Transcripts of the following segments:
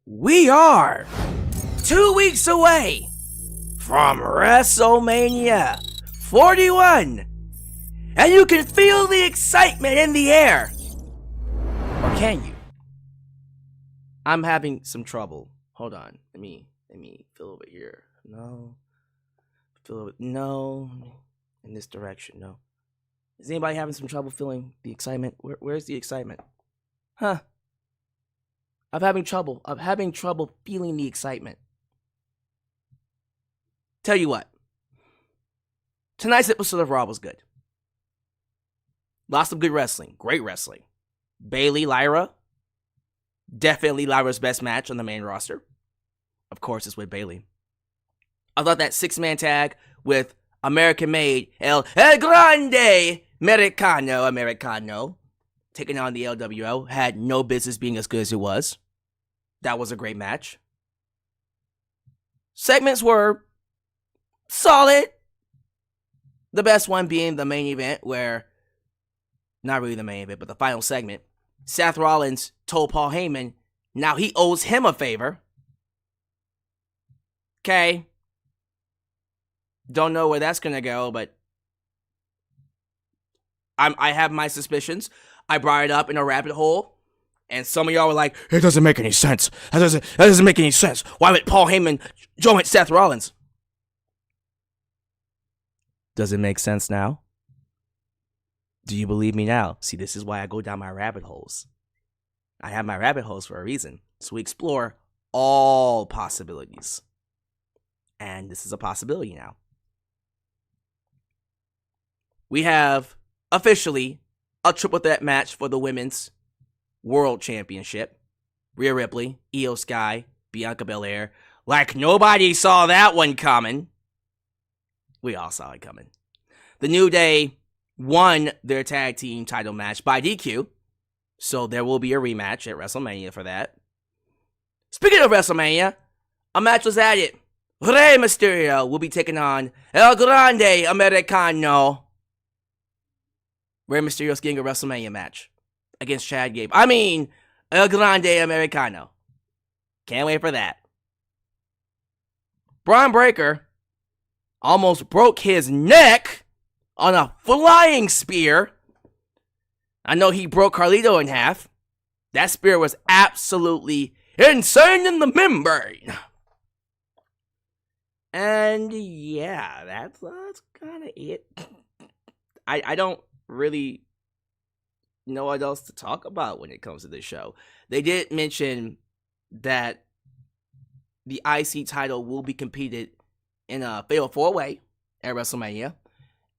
We are 2 weeks away from WrestleMania 41, and you can feel the excitement in the air. Or can you? I'm having some trouble. Hold on. Let me feel over here. No. No. In this direction. No. Is anybody having some trouble feeling the excitement? Where's the excitement? Huh. I'm having trouble feeling the excitement. Tell you what. Tonight's episode of Raw was good. Lots of good wrestling. Great wrestling. Bayley, Lyra. Definitely Lyra's best match on the main roster. Of course, it's with Bayley. I thought that 6-man tag with American-made El Grande Americano taking on the LWO had no business being as good as it was. That was a great match. Segments were solid. The best one being the main event where, not really the main event, but the final segment, Seth Rollins told Paul Heyman now he owes him a favor. Okay. Don't know where that's going to go, but I have my suspicions. I brought it up in a rabbit hole. And some of y'all were like, it doesn't make any sense. That doesn't make any sense. Why would Paul Heyman join Seth Rollins? Does it make sense now? Do you believe me now? See, this is why I go down my rabbit holes. I have my rabbit holes for a reason. So we explore all possibilities. And this is a possibility now. We have officially a triple threat match for the Women's World Championship. Rhea Ripley, Io Sky, Bianca Belair. Like nobody saw that one coming. We all saw it coming. The New Day won their tag team title match by DQ. So there will be a rematch at WrestleMania for that. Speaking of WrestleMania, a match was added. Rey Mysterio will be taking on El Grande Americano. Rey Mysterio's getting a WrestleMania match against Chad Gable. El Grande Americano. Can't wait for that. Braun Breaker almost broke his neck on a flying spear. I know he broke Carlito in half. That spear was absolutely insane in the membrane. And yeah, that's kind of it. I don't really know what else to talk about when it comes to this show. They did mention that the IC title will be competed in a fatal 4-way at WrestleMania,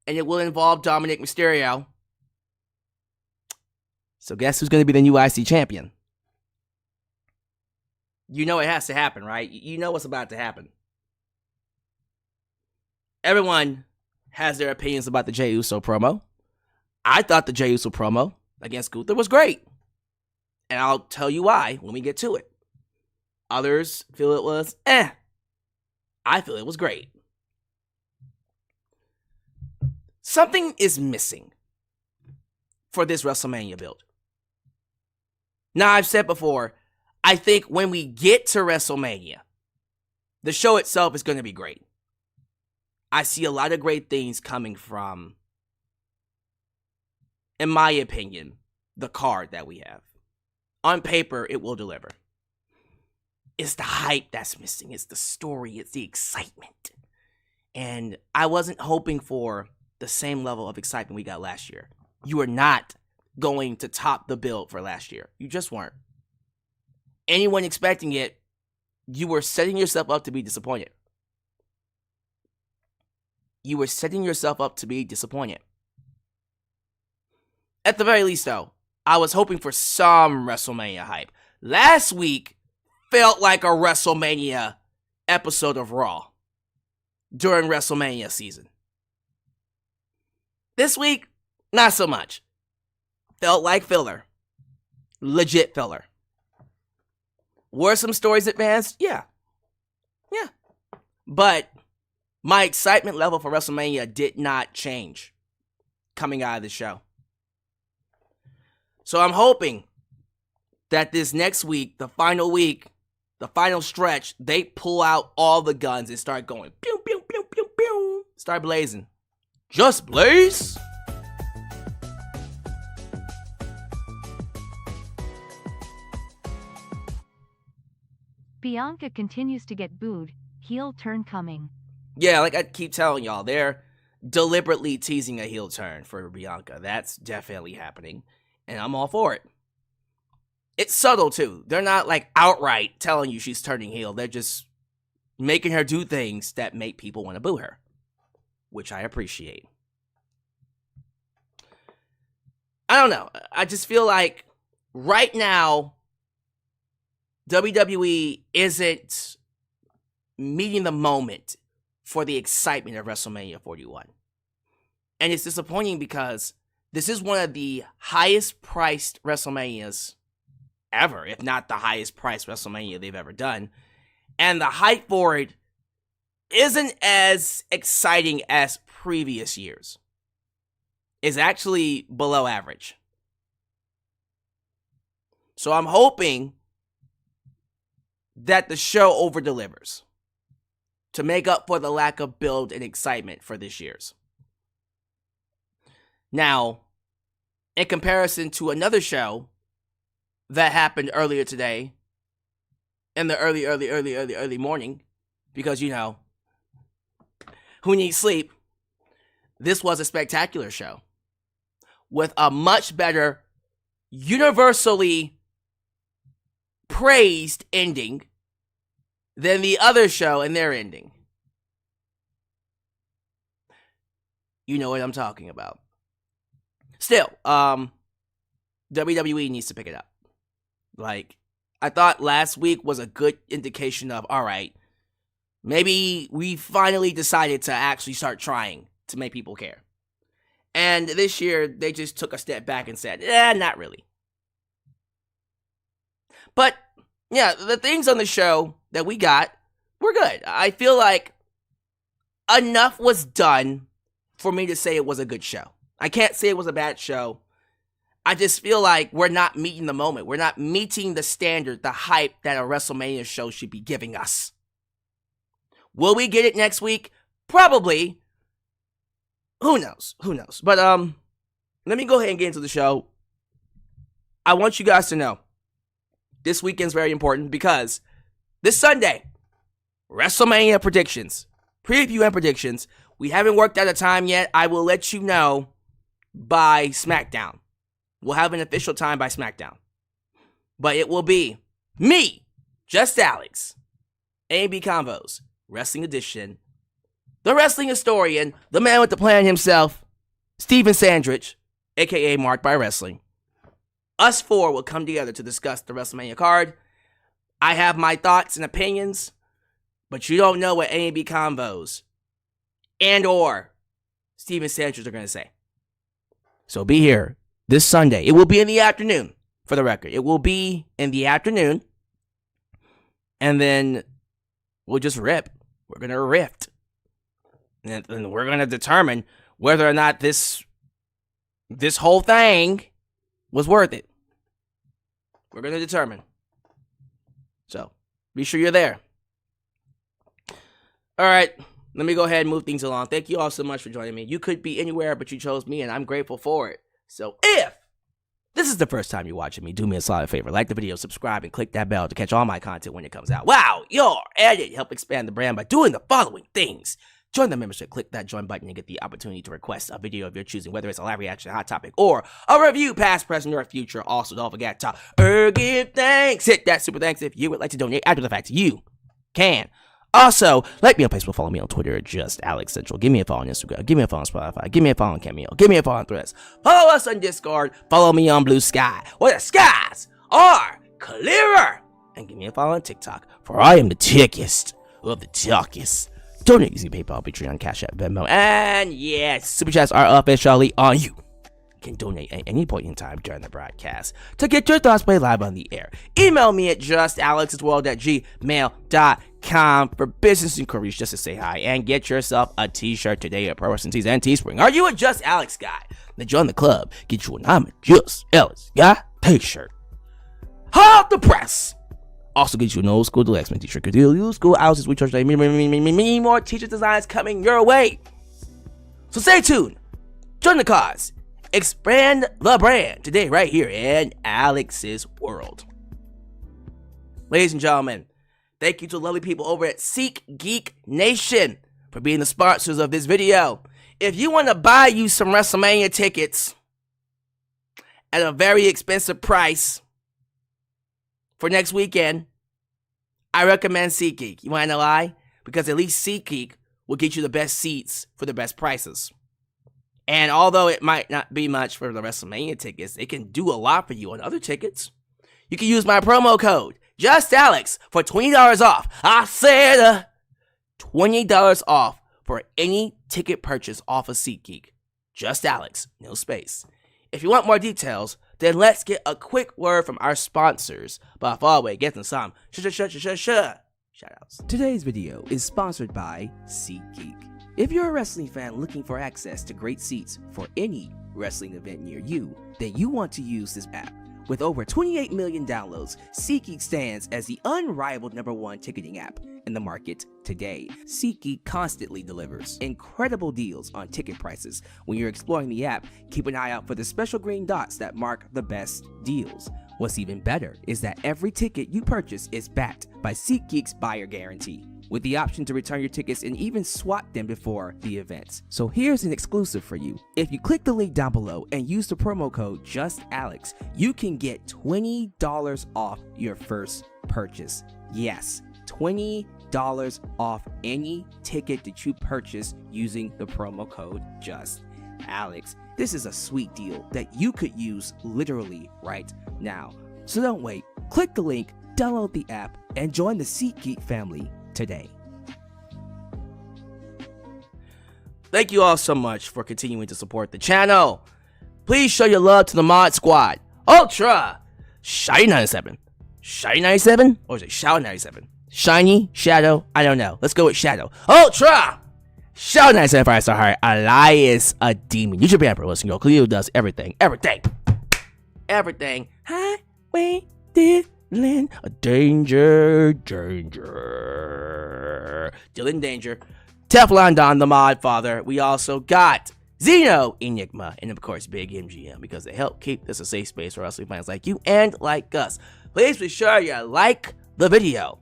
and it will involve Dominik Mysterio. So guess who's going to be the new IC champion? You know it has to happen, right? You know what's about to happen. Everyone has their opinions about the Jey Uso promo. I thought the Jey Uso promo against Gunther was great. And I'll tell you why when we get to it. Others feel it was I feel it was great. Something is missing for this WrestleMania build. Now, I've said before, I think when we get to WrestleMania, the show itself is going to be great. I see a lot of great things coming from, in my opinion, the card that we have. On paper, it will deliver. It's the hype that's missing. It's the story. It's the excitement. And I wasn't hoping for the same level of excitement we got last year. You are not going to top the build for last year. You just weren't. Anyone expecting it, you were setting yourself up to be disappointed. You were setting yourself up to be disappointed. At the very least, though, I was hoping for some WrestleMania hype. Last week felt like a WrestleMania episode of Raw during WrestleMania season. This week, not so much. Felt like filler. Legit filler. Were some stories advanced? Yeah. But my excitement level for WrestleMania did not change coming out of the show. So I'm hoping that this next week, the final week the final stretch, they pull out all the guns and start going pew pew pew pew pew. Start blazing. Just blaze. Bianca continues to get booed. Heel turn coming. Yeah, like I keep telling y'all, they're deliberately teasing a heel turn for Bianca. That's definitely happening, and I'm all for it. It's subtle, too. They're not, like, outright telling you she's turning heel. They're just making her do things that make people want to boo her, which I appreciate. I don't know. I just feel like right now, WWE isn't meeting the moment for the excitement of WrestleMania 41. And it's disappointing because this is one of the highest priced WrestleManias ever, if not the highest priced WrestleMania they've ever done. And the hype for it isn't as exciting as previous years. It's actually below average. So I'm hoping that the show over-delivers to make up for the lack of build and excitement for this year's. Now, in comparison to another show that happened earlier today, in the early morning, because, you know, who needs sleep? This was a spectacular show with a much better, universally praised ending than the other show and their ending. You know what I'm talking about. Still, WWE needs to pick it up. Like, I thought last week was a good indication of, all right, maybe we finally decided to actually start trying to make people care. And this year, they just took a step back and said, not really. But, yeah, the things on the show that we got were good. I feel like enough was done for me to say it was a good show. I can't say it was a bad show. I just feel like we're not meeting the moment. We're not meeting the standard, the hype that a WrestleMania show should be giving us. Will we get it next week? Probably. Who knows? But let me go ahead and get into the show. I want you guys to know this weekend's very important because this Sunday, WrestleMania predictions, preview and predictions. We haven't worked out a time yet. I will let you know by SmackDown. We'll have an official time by SmackDown. But it will be me, just Alyx, A&B Convos, Wrestling Edition, the wrestling historian, the man with the plan himself, Steven Sandrich, a.k.a. Marked by Wrestling. Us four will come together to discuss the WrestleMania card. I have my thoughts and opinions, but you don't know what A&B Convos and or Steven Sandrich are going to say. So be here this Sunday. It will be in the afternoon, for the record. It will be in the afternoon. And then we'll just rip. We're going to rift. And we're going to determine whether or not this whole thing was worth it. We're going to determine. So be sure you're there. All right. Let me go ahead and move things along. Thank you all so much for joining me. You could be anywhere, but you chose me, and I'm grateful for it. So if this is the first time you're watching me, do me a solid favor. Like the video, subscribe, and click that bell to catch all my content when it comes out. Wow, you're at it. Help expand the brand by doing the following things. Join the membership. Click that join button and get the opportunity to request a video of your choosing, whether it's a live reaction, hot topic, or a review, past, present, or future. Also, don't forget to give thanks. Hit that super thanks if you would like to donate after the fact. You can. Also, like me on Facebook, follow me on Twitter, just Alyx Central. Give me a follow on Instagram. Give me a follow on Spotify. Give me a follow on Cameo. Give me a follow on Threads. Follow us on Discord. Follow me on Blue Sky, where the skies are clearer. And give me a follow on TikTok, for I am the tickest of the talkiest. Donate using PayPal, Patreon, Cash App, Venmo, and yes, Super Chats are officially on you. Can donate at any point in time during the broadcast to get your thoughts played live on the air. Email me at justalyxworld@gmail.com for business inquiries, just to say hi and get yourself a t-shirt today at Pro Wrestling Tees and Teespring. Are you a Just Alyx guy? Then join the club. Get you an I'm a Just Alyx guy t-shirt. Hot off the press. Also get you an old school Deluxe t-shirt. Because the old school houses we charge like many more t-shirt designs coming your way. So stay tuned. Join the cause. Expand the brand today right here in Alyx's world. Ladies and gentlemen, thank you to the lovely people over at SeatGeek Nation for being the sponsors of this video. If you want to buy you some WrestleMania tickets at a very expensive price for next weekend, I recommend SeatGeek. You want to know why? Because at least SeatGeek will get you the best seats for the best prices. And although it might not be much for the WrestleMania tickets, it can do a lot for you on other tickets. You can use my promo code, JustAlyx, for $20 off. I said $20 off for any ticket purchase off of SeatGeek. JustAlyx, no space. If you want more details, then let's get a quick word from our sponsors. But far away, get them some shoutouts. Today's video is sponsored by SeatGeek. If you're a wrestling fan looking for access to great seats for any wrestling event near you, then you want to use this app. With over 28 million downloads, SeatGeek stands as the unrivaled #1 ticketing app in the market today. SeatGeek constantly delivers incredible deals on ticket prices. When you're exploring the app, keep an eye out for the special green dots that mark the best deals. What's even better is that every ticket you purchase is backed by SeatGeek's buyer guarantee, with the option to return your tickets and even swap them before the events. So here's an exclusive for you. If you click the link down below and use the promo code JustAlyx, you can get $20 off your first purchase. Yes, $20 off any ticket that you purchase using the promo code JustAlyx. This is a sweet deal that you could use literally right now. So don't wait. Click the link, download the app, and join the SeatGeek family today. Thank you all so much for continuing to support the channel. Please show your love to the mod squad. Ultra Shiny 97. Shiny 97? Or is it Shadow 97? Shiny, Shadow, I don't know. Let's go with Shadow. Ultra Shadow 97 5-star heart. Alyx, a demon. YouTube Emperor, listen, yo, Cleo does everything. Highway Dylan, a danger. Dylan Danger. Teflon Don, the mod father. We also got Zeno Enigma, and of course Big MGM, because they help keep this a safe space for wrestling fans like you and like us. Please be sure you like the video,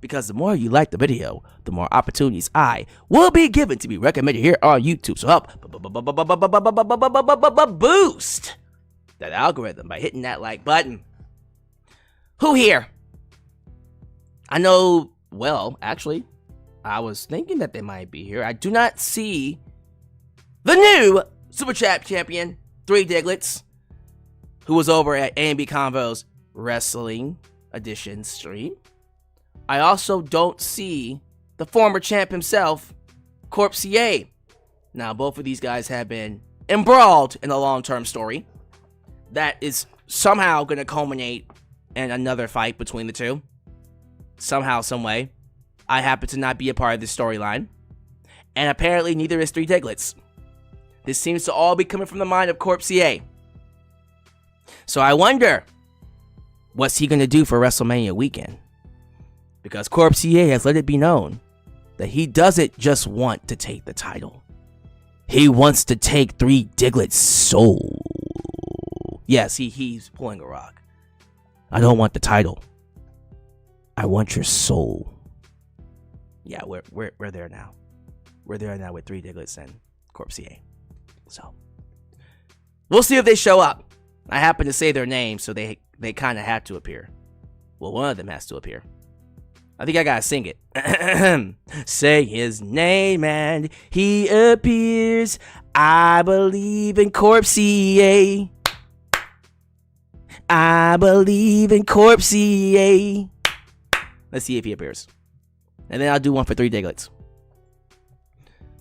because the more you like the video, the more opportunities I will be given to be recommended here on YouTube. So help boost that algorithm by hitting that like button. Who here? I know, well, actually, I was thinking that they might be here. I do not see the new Super Chat champion, 3 Diglets, who was over at A&B Convo's Wrestling Edition stream. I also don't see the former champ himself, Corpse. Now, both of these guys have been embroiled in a long-term story that is somehow going to culminate in another fight between the two. Somehow, some way. I happen to not be a part of this storyline. And apparently neither is 3 Diglets. This seems to all be coming from the mind of Corpse. So I wonder, what's he going to do for WrestleMania weekend? Because Corpse has let it be known that he doesn't just want to take the title. He wants to take 3 Diglets' soul. Yes, he's pulling a rock. I don't want the title. I want your soul. Yeah, we're there now. We're there now with 3 Diglets and Corpse. So we'll see if they show up. I happen to say their names, so they kind of have to appear. Well, one of them has to appear. I think I gotta sing it. Say his name and he appears. I believe in Corpse. I believe in Corpse. Let's see if he appears. And then I'll do one for 3 Diglets.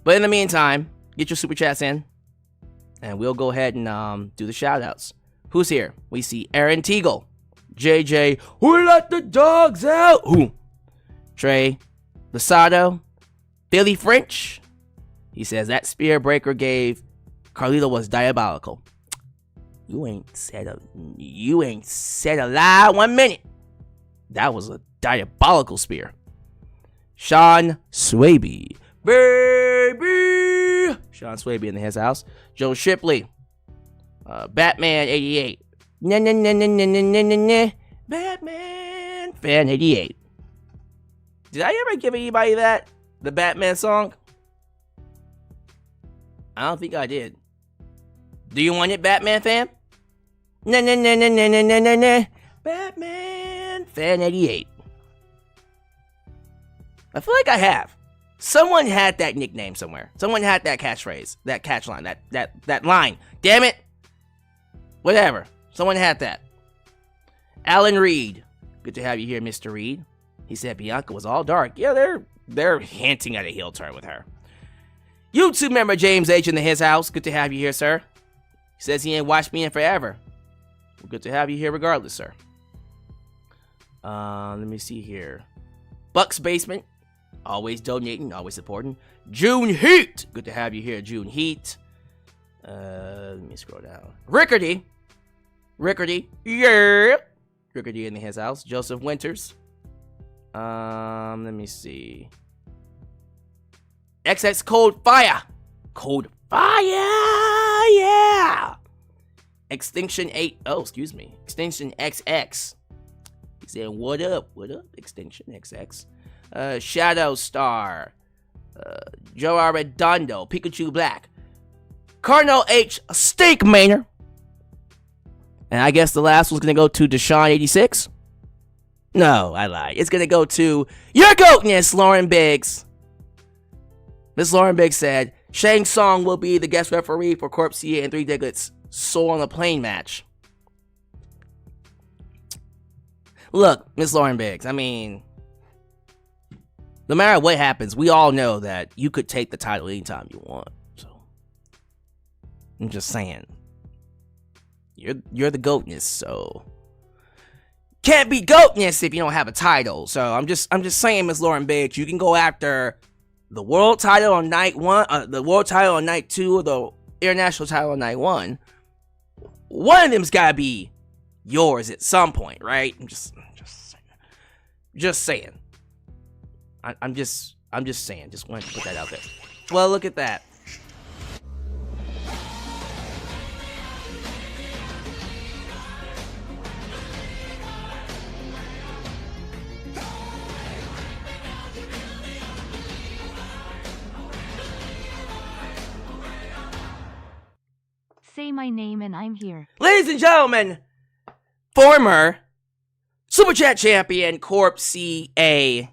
But in the meantime, get your super chats in. And we'll go ahead and do the shout outs. Who's here? We see Aaron Teagle, JJ, who let the dogs out? Ooh. Trey Losado, Philly French. He says that spear breaker gave Carlito was diabolical. You ain't said a lie 1 minute. That was a diabolical spear. Sean Swaby. Baby! Sean Swaby in his house. Joe Shipley. Batman 88. Nah, nah, nah, nah, nah, nah, nah, nah. Batman fan 88. Did I ever give anybody that? The Batman song? I don't think I did. Do you want it, Batman fan? Nah, nah, nah, nah, nah, nah, nah, nah. Batman fan 88. I feel like I have. Someone had that nickname somewhere. Someone had that catchphrase, that catch line, that line. Damn it. Whatever. Someone had that. Alan Reed. Good to have you here, Mr. Reed. He said Bianca was all dark. Yeah, they're hinting at a heel turn with her. YouTube member James H. in his house. Good to have you here, sir. He says he ain't watched me in forever. Well, good to have you here regardless, sir. Let me see here. Buck's Basement. Always donating, always supporting. June Heat. Good to have you here, June Heat. Let me scroll down. Rickardy. Yeah. Rickardy in his house. Joseph Winters. Let me see. XX Cold Fire. Yeah. Extinction 8. Oh, excuse me. Extinction XX. He said, what up, Extinction XX. Shadow Star. Joe Arredondo. Pikachu Black. Cardinal H. Steak Mainer. And I guess the last one's going to go to Deshaun 86. No, I lied. It's going to go to your goatness, Lauren Biggs. Miss Lauren Biggs said, Shang Tsung will be the guest referee for Corpse CA and 3 Diglets Soul on the Plane match. Look, Miss Lauren Biggs, I mean, no matter what happens, we all know that you could take the title anytime you want. So, I'm just saying. You're the goatness, so can't be goatness if you don't have a title. So I'm just saying, Miss Lauren Biggs, you can go after the world title on night 1, the world title on night 2, or the international title on night 1. One of them's gotta be yours at some point, right? I'm just saying. I'm just saying. Just wanted to put that out there. Well, look at that. Say my name and I'm here. Ladies and gentlemen, former Super Chat champion Corp CA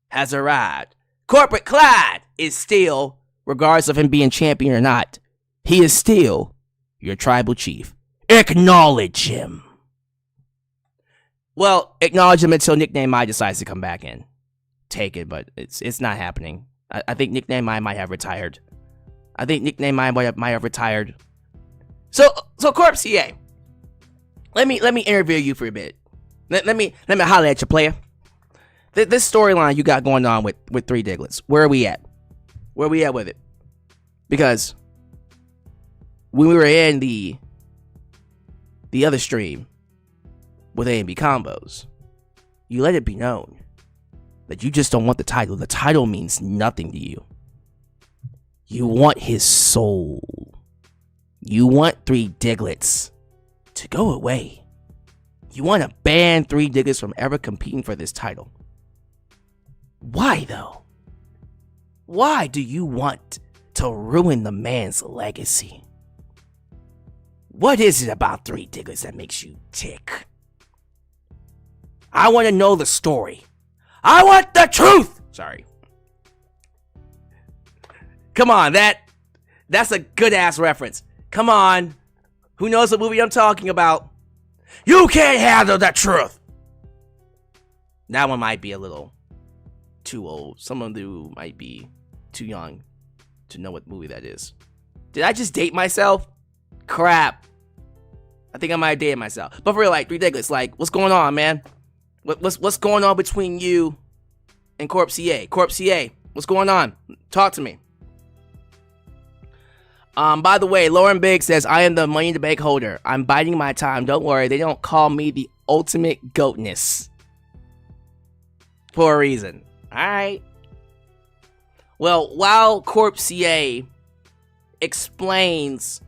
has arrived. Corporate Clyde is still, regardless of him being champion or not, he is still your tribal chief. Acknowledge him. Well, acknowledge him until Nickname I decides to come back in. Take it, but it's not happening. I think Nickname I might have retired. So Corp CA, let me interview you for a bit. Let me holler at you, player. This storyline you got going on with 3 Diglets, where are we at? Where are we at with it? Because when we were in the other stream with A&B combos, you let it be known that you just don't want the title. The title means nothing to you. You want his soul. You want 3 Diglets to go away. You want to ban 3 Diglets from ever competing for this title. Why, though? Why do you want to ruin the man's legacy? What is it about 3 Diglets that makes you tick? I want to know the story. I want the truth! Sorry. Come on, that's a good-ass reference. Come on. Who knows what movie I'm talking about? You can't handle the truth! That one might be a little too old. Some of you might be too young to know what movie that is. Did I just date myself? Crap. I think I might have dated myself. But for real, like, 3 Diglets, like, what's going on, man? What's going on between you and Corp CA? Corp CA, what's going on? Talk to me. By the way, Lauren Biggs says, I am the Money in the Bank holder. I'm biding my time. Don't worry, they don't call me the ultimate goatness. for a reason. Alright. Well, while Corp CA explains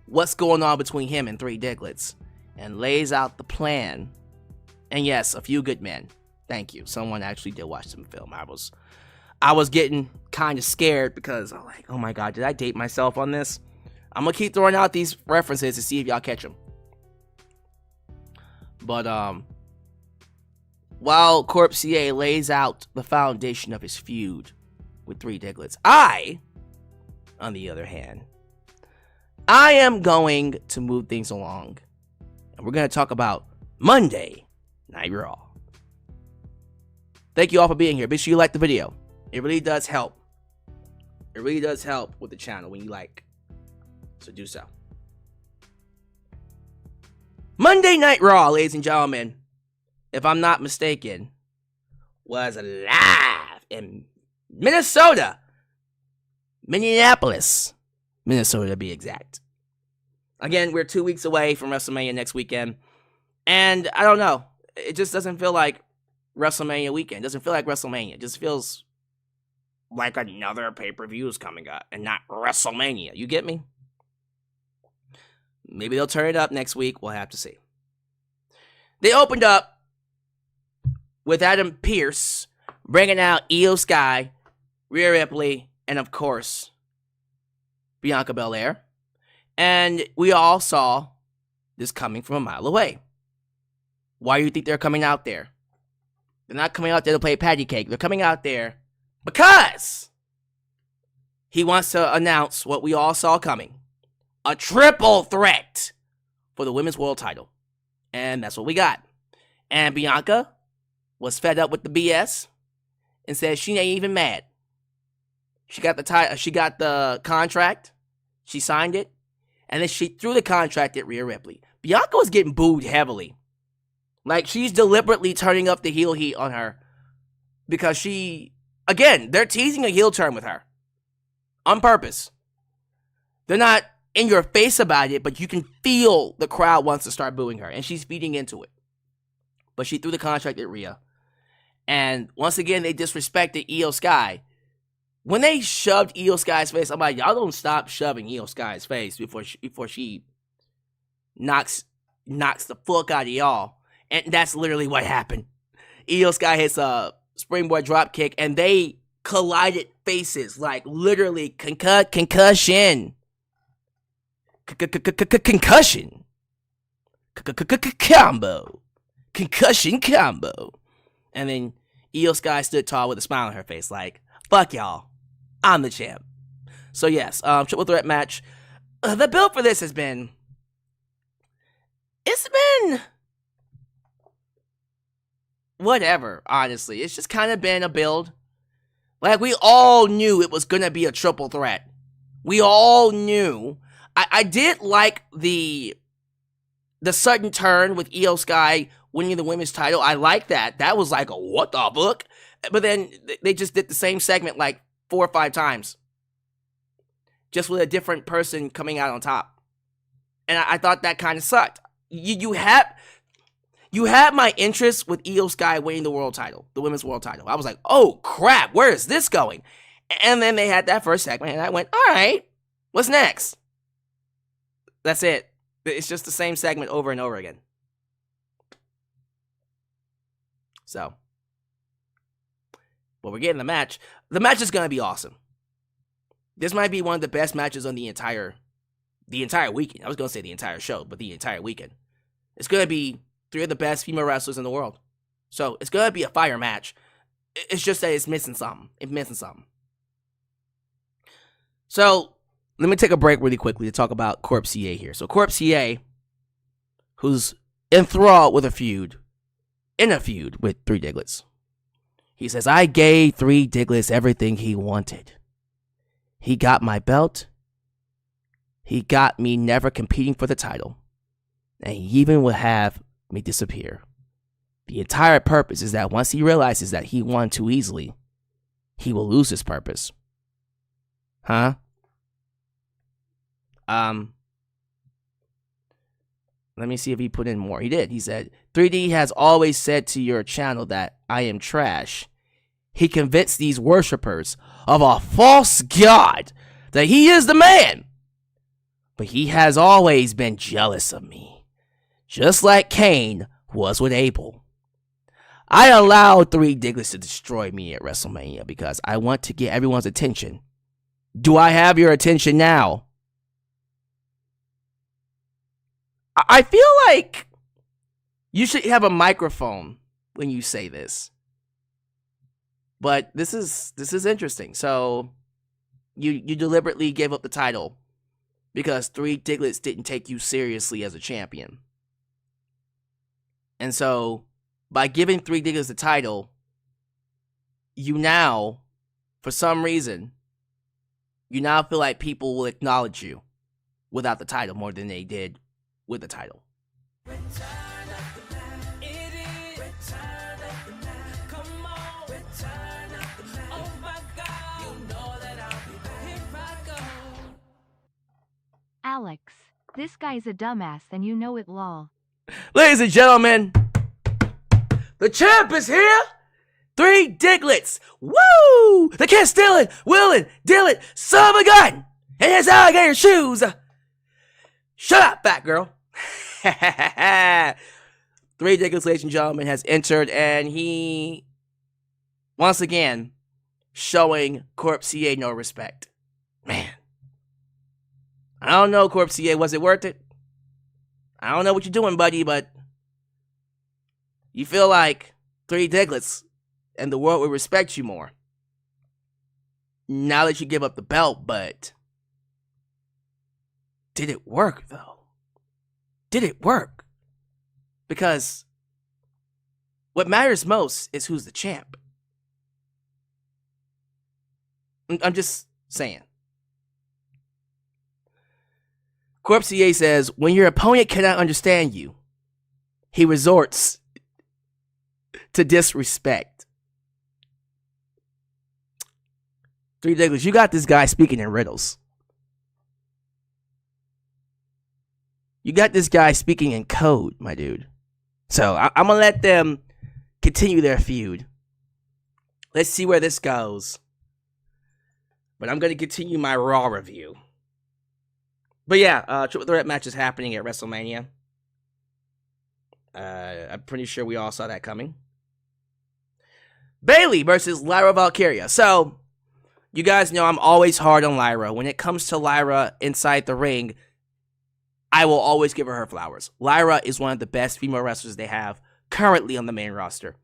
what's going on between him and Three Diglets and lays out the plan, and yes, a few good men. Thank you. Someone actually did watch some film. I was getting kind of scared because I'm like, oh my god, did I date myself on this? I'm gonna keep throwing out these references to see if y'all catch them. But while Corp CA lays out the foundation of his feud with Three Diglets, I, on the other hand, I am going to move things along, and we're going to talk about Monday Night Raw. Thank you all for being here. Make sure you like the video. It really does help. It really does help with the channel when you like. So do so. Monday Night Raw, ladies and gentlemen, if I'm not mistaken, was live in Minnesota. Minneapolis, Minnesota to be exact. Again, we're 2 weeks away from WrestleMania next weekend. And I don't know. It just doesn't feel like WrestleMania weekend. It doesn't feel like WrestleMania. It just feels like another pay-per-view is coming up and not WrestleMania. You get me? Maybe they'll turn it up next week. We'll have to see. They opened up with Adam Pearce bringing out Io Sky, Rhea Ripley, and of course, Bianca Belair. And we all saw this coming from a mile away. Why do you think they're coming out there? They're not coming out there to play patty cake. They're coming out there because he wants to announce what we all saw coming. A triple threat for the women's world title. And that's what we got. And Bianca was fed up with the BS and said she ain't even mad. She got the contract. She signed it. And then she threw the contract at Rhea Ripley. Bianca was getting booed heavily. Like, she's deliberately turning up the heel heat on her. Because they're teasing a heel turn with her. On purpose. They're not in your face about it, but you can feel the crowd wants to start booing her. And she's feeding into it. But she threw the contract at Rhea. And once again, they disrespected Io Sky. When they shoved Io Sky's face, I'm like, y'all don't stop shoving Io Sky's face before she knocks the fuck out of y'all. And that's literally what happened. Io Sky hits a springboard drop kick, and they collided faces, like literally concussion. Concussion. Combo. Concussion combo. And then Io Sky stood tall with a smile on her face, like, fuck y'all. I'm the champ. So yes, triple threat match. The build for this has been... It's been... whatever, honestly. It's just kind of been a build. Like, we all knew it was going to be a triple threat. We all knew. I did like the sudden turn with Io Sky winning the women's title. I like that. That was like, what the fuck? But then they just did the same segment like 4 or 5 times. Just with a different person coming out on top. And I thought that kind of sucked. You had my interest with Io Sky winning the world title, the women's world title. I was like, oh crap, where is this going? And then they had that first segment, and I went, all right, what's next? That's it. It's just the same segment over and over again. So, but we're getting the match. The match is going to be awesome. This might be one of the best matches on the entire weekend. I was going to say the entire show, but the entire weekend. It's going to be 3 of the best female wrestlers in the world. So, it's going to be a fire match. It's just that it's missing something. It's missing something. So, let me take a break really quickly to talk about Corp CA here. So, Corp CA, who's enthralled with a feud with Three Diglets. He says, I gave Three Diglets everything he wanted. He got my belt. He got me never competing for the title. And he even would have me disappear. The entire purpose is that once he realizes that he won too easily, he will lose his purpose. Huh? Let me see if he put in more. He did. He said, 3D has always said to your channel that I am trash. He convinced these worshippers of a false god that he is the man. But he has always been jealous of me, just like Cain was with Abel. I allowed 3 Diglets to destroy me at WrestleMania because I want to get everyone's attention. Do I have your attention now? I feel like you should have a microphone when you say this. But this is interesting. So you deliberately gave up the title because 3 Diglets didn't take you seriously as a champion. And so by giving 3 Diglets the title, you now, for some reason, you now feel like people will acknowledge you without the title more than they did with the title. Alyx, this guy's a dumbass and you know it, lol. Ladies and gentlemen, the champ is here. 3 Diglets. Woo! The kid stealing, willing, dealing, son of a gun, and his alligator shoes. Shut up, fat girl. 3 Diglets, ladies and gentlemen, has entered, and he, once again, showing Corp CA no respect. Man. I don't know, Corp CA, was it worth it? I don't know what you're doing, buddy, but you feel like 3 Diglets and the world will respect you more now that you give up the belt, but did it work, though? Did it work? Because what matters most is who's the champ. I'm just saying. Corp CA says, when your opponent cannot understand you, he resorts to disrespect. 3 Diglets, you got this guy speaking in riddles. You got this guy speaking in code, my dude. So I'm going to let them continue their feud. Let's see where this goes. But I'm going to continue my Raw review. But yeah, triple threat match is happening at WrestleMania. I'm pretty sure we all saw that coming. Bayley versus Lyra Valkyria. So, you guys know I'm always hard on Lyra. When it comes to Lyra inside the ring, I will always give her flowers. Lyra is one of the best female wrestlers they have currently on the main roster.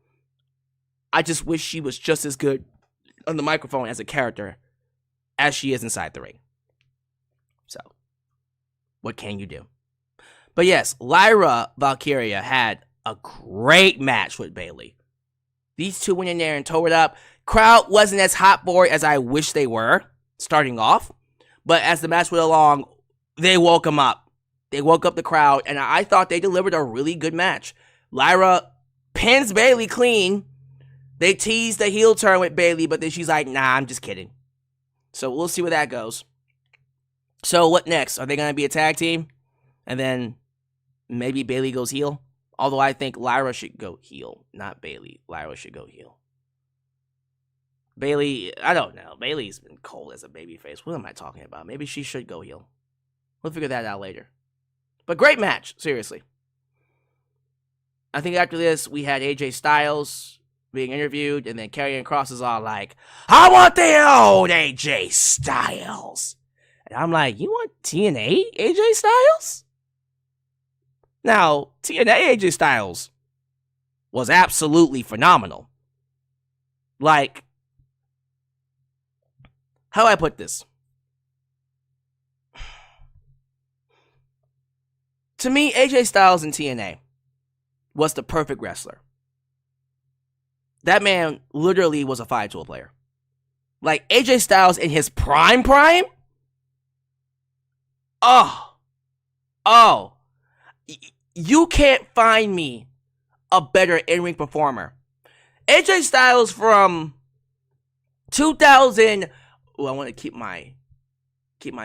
I just wish she was just as good on the microphone as a character as she is inside the ring. So, what can you do? But yes, Lyra Valkyria had a great match with Bayley. These two went in there and tore it up. Crowd wasn't as hot for it as I wish they were, starting off. But as the match went along, they woke them up. They woke up the crowd, and I thought they delivered a really good match. Lyra pins Bayley clean. They teased the heel turn with Bayley, but then she's like, nah, I'm just kidding. So we'll see where that goes. So what next? Are they going to be a tag team? And then maybe Bayley goes heel? Although I think Lyra should go heel, not Bayley. Lyra should go heel. Bayley, I don't know. Bayley's been cold as a babyface. What am I talking about? Maybe she should go heel. We'll figure that out later. But great match, seriously. I think after this, we had AJ Styles being interviewed, and then Karrion Kross is all like, I want the old AJ Styles. And I'm like, you want TNA AJ Styles? Now, TNA AJ Styles was absolutely phenomenal. Like, how do I put this? To me, AJ Styles in TNA was the perfect wrestler. That man literally was a 5-tool player. Like, AJ Styles in his prime? You can't find me a better in-ring performer. AJ Styles from 2000. Oh, I want to keep my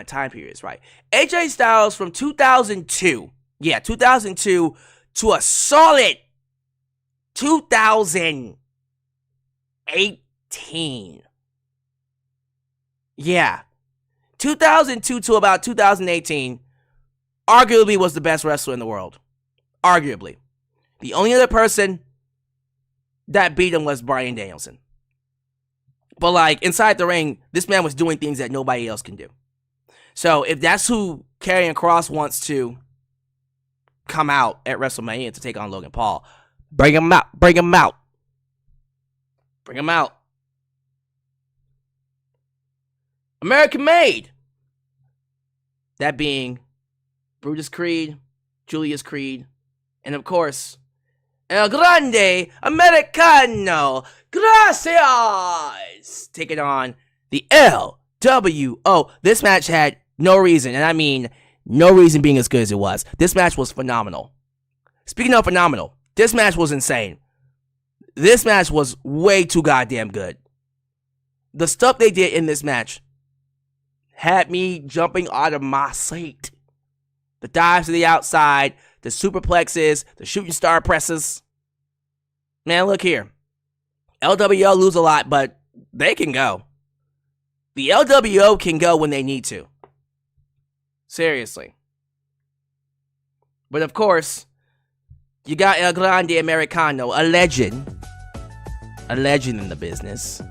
time periods right. AJ Styles from 2002 Yeah, 2002 to a solid 2018. Yeah. 2002 to about 2018 arguably was the best wrestler in the world. Arguably. The only other person that beat him was Bryan Danielson. But like inside the ring, this man was doing things that nobody else can do. So if that's who Karrion Kross wants to come out at WrestleMania to take on Logan Paul, bring him out. Bring him out. Bring him out. American made. That being Brutus Creed, Julius Creed, and of course, El Grande Americano. Gracias. Taking on the LWO. This match had no reason, and I mean no reason being as good as it was. This match was phenomenal. Speaking of phenomenal, this match was insane. This match was way too goddamn good. The stuff they did in this match had me jumping out of my seat. The dives to the outside, the superplexes, the shooting star presses. Man, look here. LWO lose a lot, but they can go. The LWO can go when they need to. Seriously. But of course, you got El Grande Americano, a legend. A legend in the business.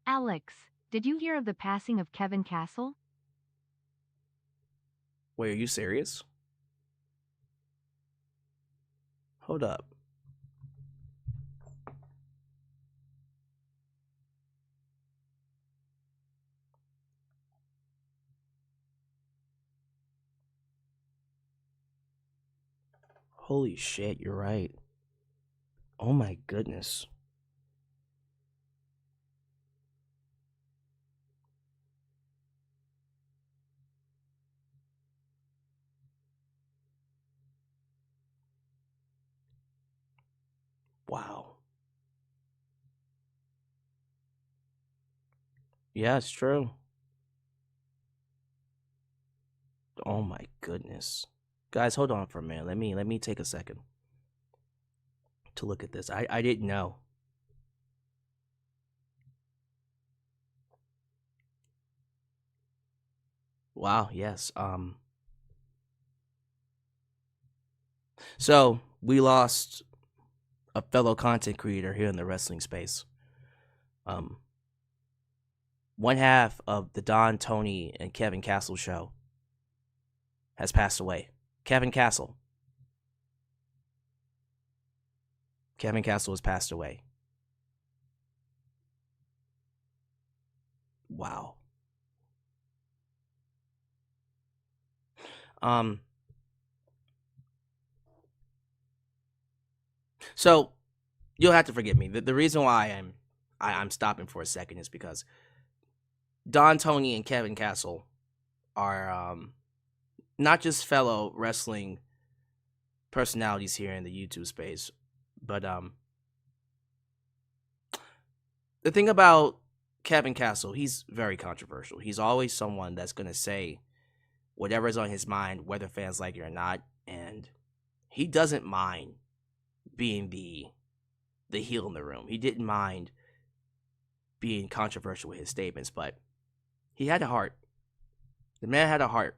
Alyx, did you hear of the passing of Kevin Castle? Wait, are you serious? Hold up. Holy shit, you're right. Oh my goodness. Wow. Yeah, it's true. Oh my goodness. Guys, hold on for a minute. Let me take a second to look at this. I didn't know. Wow, yes. So we lost a fellow content creator here in the wrestling space. One half of the Don, Tony, and Kevin Castle show has passed away. Kevin Castle. Kevin Castle has passed away. Wow. So you'll have to forgive me. The reason why I'm stopping for a second is because Don, Tony, and Kevin Castle are not just fellow wrestling personalities here in the YouTube space, but the thing about Kevin Castle, he's very controversial. He's always someone that's going to say whatever's on his mind, whether fans like it or not, and he doesn't mind being the heel in the room. He didn't mind being controversial with his statements, but he had a heart. The man had a heart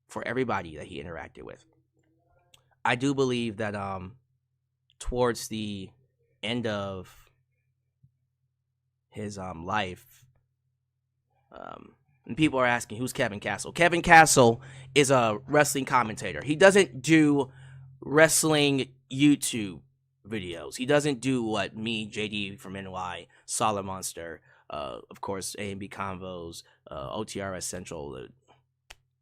for everybody that he interacted with. I do believe that towards the end of his life, and people are asking, who's Kevin Castle? Kevin Castle is a wrestling commentator. He doesn't do wrestling YouTube videos. He doesn't do what me, JD from NY, Solid Monster, of course, A&B Convos, OTRS Central.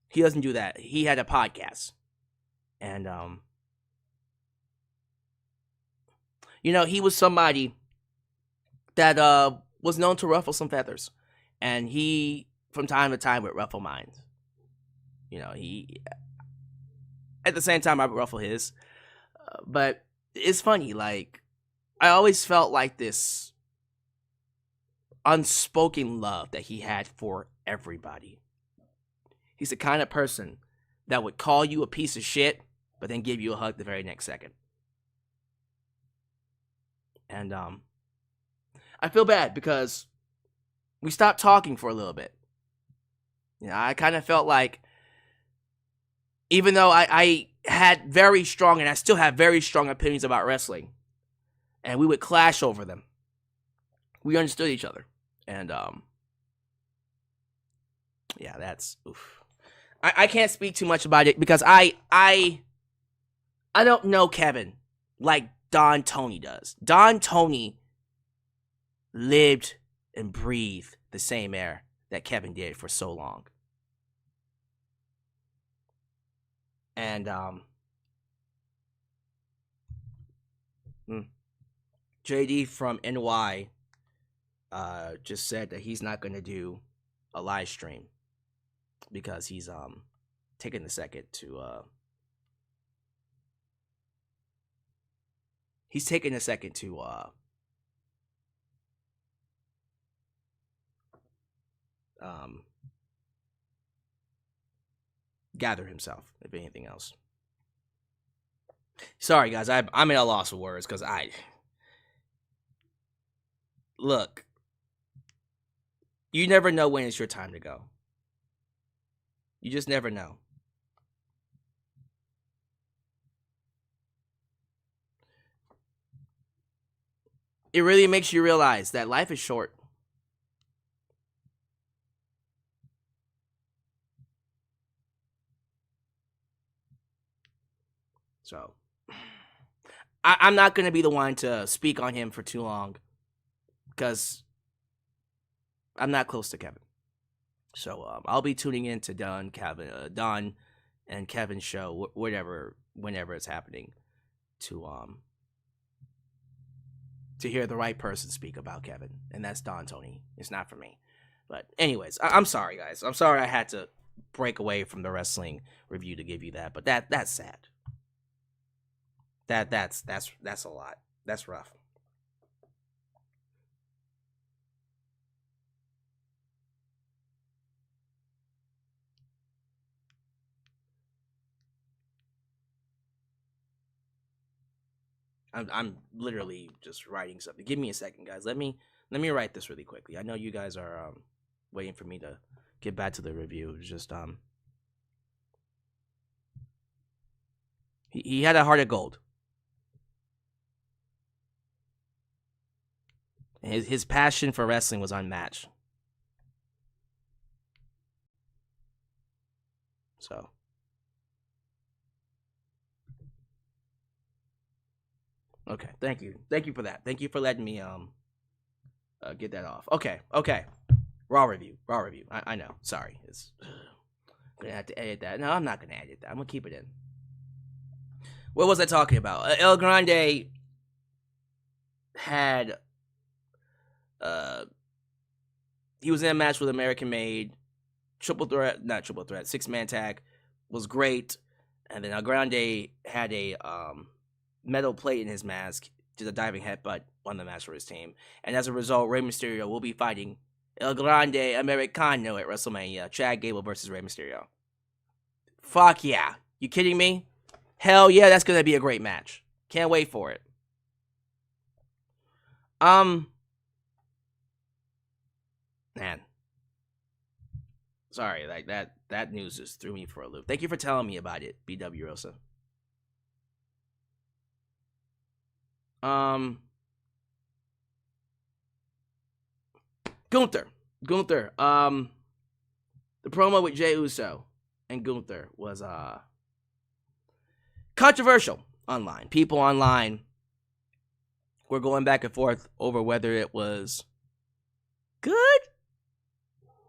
He doesn't do that. He had a podcast. And, he was somebody that was known to ruffle some feathers. And he, from time to time, would ruffle mine. He, at the same time, I would ruffle his. But it's funny, like, I always felt like this unspoken love that he had for everybody. He's the kind of person that would call you a piece of shit, but then give you a hug the very next second. And I feel bad because we stopped talking for a little bit. I kind of felt like, even though I had very strong, and I still have very strong opinions about wrestling, and we would clash over them, we understood each other. And yeah, that's oof. I can't speak too much about it because I don't know Kevin like Don Tony does. Don Tony lived and breathed the same air that Kevin did for so long. And JD from NY just said that he's not going to do a live stream because he's taking a second to gather himself, if anything else. Sorry guys, I'm at a loss of words because look, you never know when it's your time to go. You just never know. It really makes you realize that life is short. So, I'm not going to be the one to speak on him for too long because I'm not close to Kevin. So I'll be tuning in to Don and Kevin's show, whenever it's happening, to hear the right person speak about Kevin, and that's Don Tony. It's not for me. But anyways, I'm sorry, guys. I'm sorry I had to break away from the wrestling review to give you that, but that's sad. That's a lot. That's rough. I'm literally just writing something. Give me a second, guys. Let me write this really quickly. I know you guys are waiting for me to get back to the review. It's just he had a heart of gold. His passion for wrestling was unmatched. So okay, thank you for that. Thank you for letting me get that off. Okay. Raw review. I know. Sorry, it's gonna have to edit that. No, I'm not gonna edit that. I'm gonna keep it in. What was I talking about? El Grande had he was in a match with American Made, not triple threat, 6-man tag, was great, and then El Grande had a metal plate in his mask, did a diving headbutt, won the match for his team, and as a result, Rey Mysterio will be fighting El Grande Americano at WrestleMania, Chad Gable versus Rey Mysterio. Fuck yeah. You kidding me? Hell yeah, that's gonna be a great match. Can't wait for it. Man. Sorry, like that news just threw me for a loop. Thank you for telling me about it, BW Rosa. Gunther. The promo with Jey Uso and Gunther was controversial online. People online were going back and forth over whether it was good,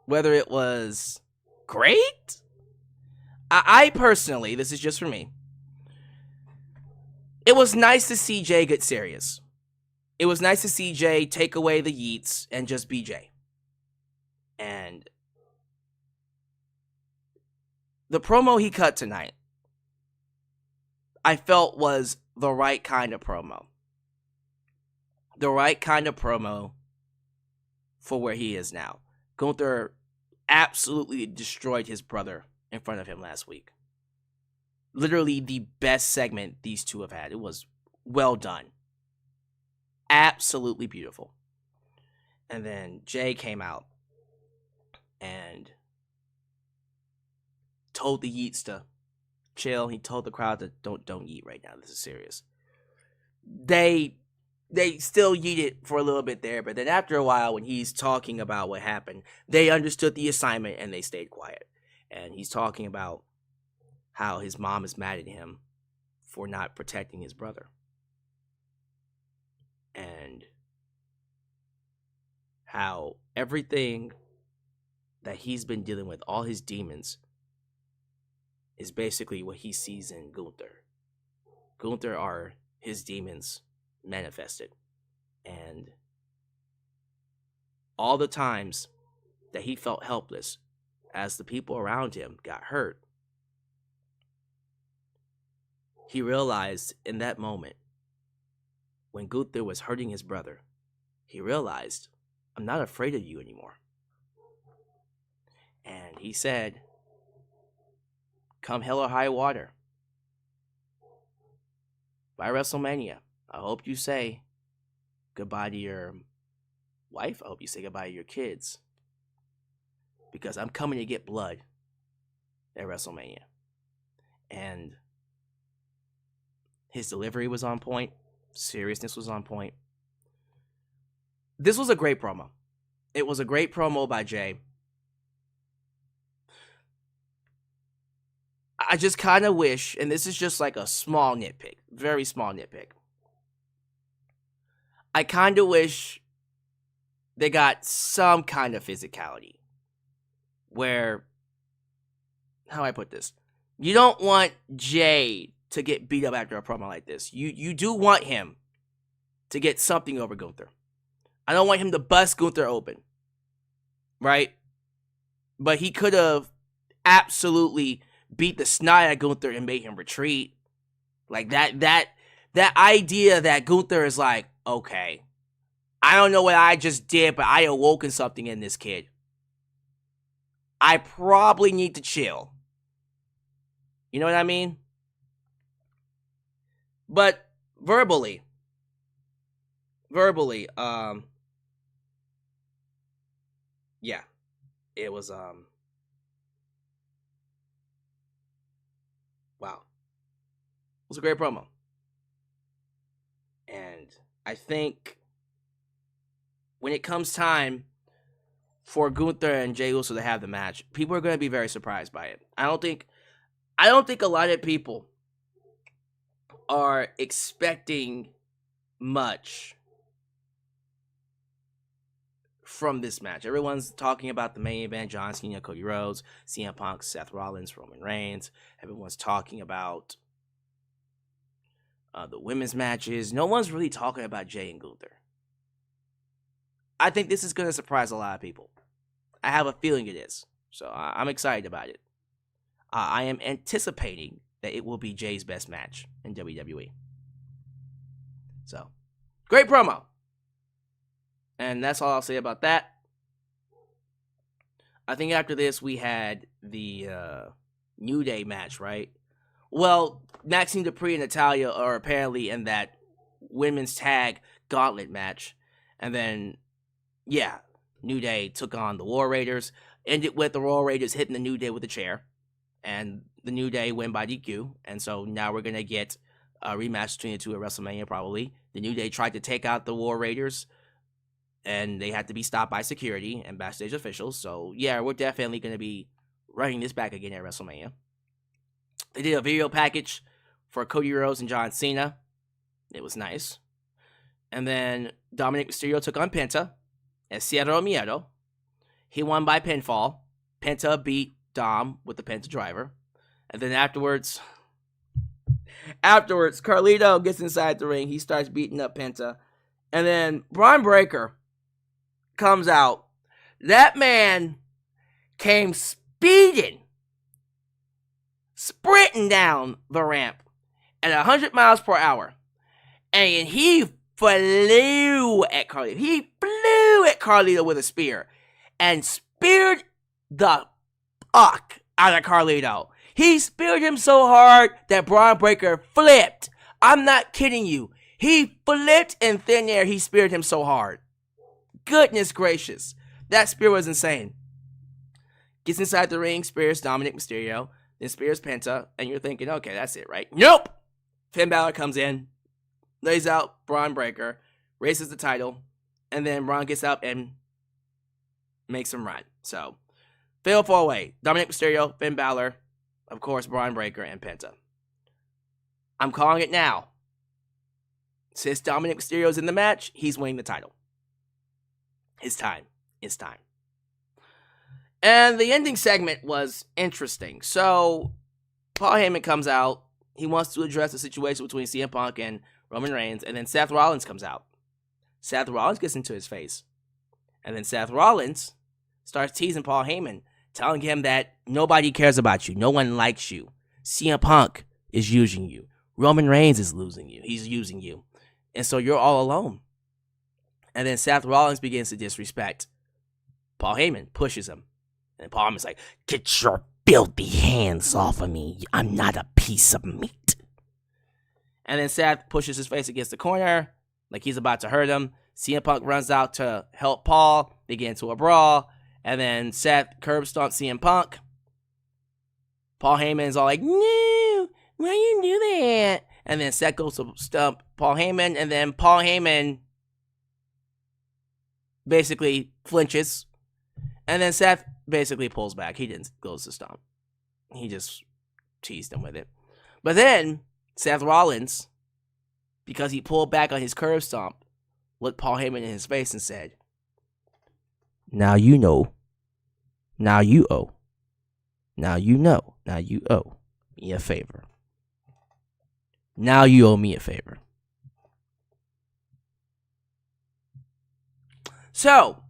whether it was great. I personally, this is just for me, it was nice to see Jey get serious. It was nice to see Jey take away the yeets and just be Jey. And the promo he cut tonight, I felt was the right kind of promo. The right kind of promo for where he is now. Gunther absolutely destroyed his brother in front of him last week. Literally the best segment these two have had. It was well done. Absolutely beautiful. And then Jay came out and told the Yeets to chill. He told the crowd to don't yeet right now. This is serious. They still yeeted for a little bit there, but then after a while, when he's talking about what happened, they understood the assignment and they stayed quiet. And he's talking about how his mom is mad at him for not protecting his brother. And how everything that he's been dealing with, all his demons, is basically what he sees in Gunther. Gunther are his demons manifested. And all the times that he felt helpless as the people around him got hurt, he realized in that moment, when Gunther was hurting his brother, he realized, I'm not afraid of you anymore. And he said, come hell or high water, by WrestleMania, I hope you say goodbye to your wife. I hope you say goodbye to your kids. Because I'm coming to get blood at WrestleMania. And his delivery was on point. Seriousness was on point. This was a great promo. It was a great promo by Jay. I just kind of wish, and this is just like a small nitpick, very small nitpick. I kind of wish they got some kind of physicality where, how do I put this? You don't want Jay to get beat up after a promo like this. You do want him to get something over Gunther. I don't want him to bust Gunther open, right? But he could have absolutely beat the snot out of Gunther and made him retreat. Like that idea that Gunther is like, okay, I don't know what I just did, but I awoken something in this kid. I probably need to chill. You know what I mean? But verbally, yeah, it was, wow. It was a great promo. And I think when it comes time for Gunther and Jey Uso to have the match, people are going to be very surprised by it. I don't think a lot of people are expecting much from this match. Everyone's talking about the main event: John Cena, Cody Rhodes, CM Punk, Seth Rollins, Roman Reigns. Everyone's talking about the women's matches. No one's really talking about Jay and Gunther. I think this is going to surprise a lot of people. I have a feeling it is. So I'm excited about it. I am anticipating that it will be Jay's best match in WWE. So, great promo. And that's all I'll say about that. I think after this we had the New Day match, right? Well, Maxine Dupree and Natalya are apparently in that women's tag gauntlet match. And then, yeah, New Day took on the War Raiders. Ended with the War Raiders hitting the New Day with a chair. And the New Day win by DQ. And so now we're going to get a rematch between the two at WrestleMania, probably. The New Day tried to take out the War Raiders, and they had to be stopped by security and backstage officials. So, yeah, we're definitely going to be running this back again at WrestleMania. They did a video package for Cody Rhodes and John Cena. It was nice. And then Dominik Mysterio took on Penta and Cero Miedo. He won by pinfall. Penta beat Dom with the Penta driver. And then afterwards, Carlito gets inside the ring. He starts beating up Penta. And then Braun Breaker comes out. That man came sprinting down the ramp at 100 miles per hour. And he flew at Carlito. He flew at Carlito with a spear and speared the fuck out of Carlito. He speared him so hard that Braun Breaker flipped. I'm not kidding you. He flipped in thin air. He speared him so hard. Goodness gracious. That spear was insane. Gets inside the ring, spears Dominik Mysterio, then spears Penta, and you're thinking, okay, that's it, right? Nope! Finn Balor comes in, lays out Braun Breaker, races the title, and then Braun gets up and makes him run. So, fatal four-way. Dominik Mysterio, Finn Balor, of course, Braun Breaker, and Penta. I'm calling it now. Since Dominik Mysterio's in the match, he's winning the title. It's time. It's time. And the ending segment was interesting. So, Paul Heyman comes out. He wants to address the situation between CM Punk and Roman Reigns. And then Seth Rollins comes out. Seth Rollins gets into his face. And then Seth Rollins starts teasing Paul Heyman, telling him that nobody cares about you. No one likes you. CM Punk is using you. Roman Reigns is losing you. He's using you. And so you're all alone. And then Seth Rollins begins to disrespect Paul Heyman, pushes him. And Paul Heyman's like, get your filthy hands off of me. I'm not a piece of meat. And then Seth pushes his face against the corner, like he's about to hurt him. CM Punk runs out to help Paul. They get into a brawl. And then Seth curb stomps CM Punk. Paul Heyman's all like, no, why you do that? And then Seth goes to stump Paul Heyman. And then Paul Heyman basically flinches. And then Seth basically pulls back. He didn't go to stomp. He just teased him with it. But then Seth Rollins, because he pulled back on his curb stomp, looked Paul Heyman in his face and said, now you know. Now you owe. Now you know. Now you owe me a favor. Now you owe me a favor. So,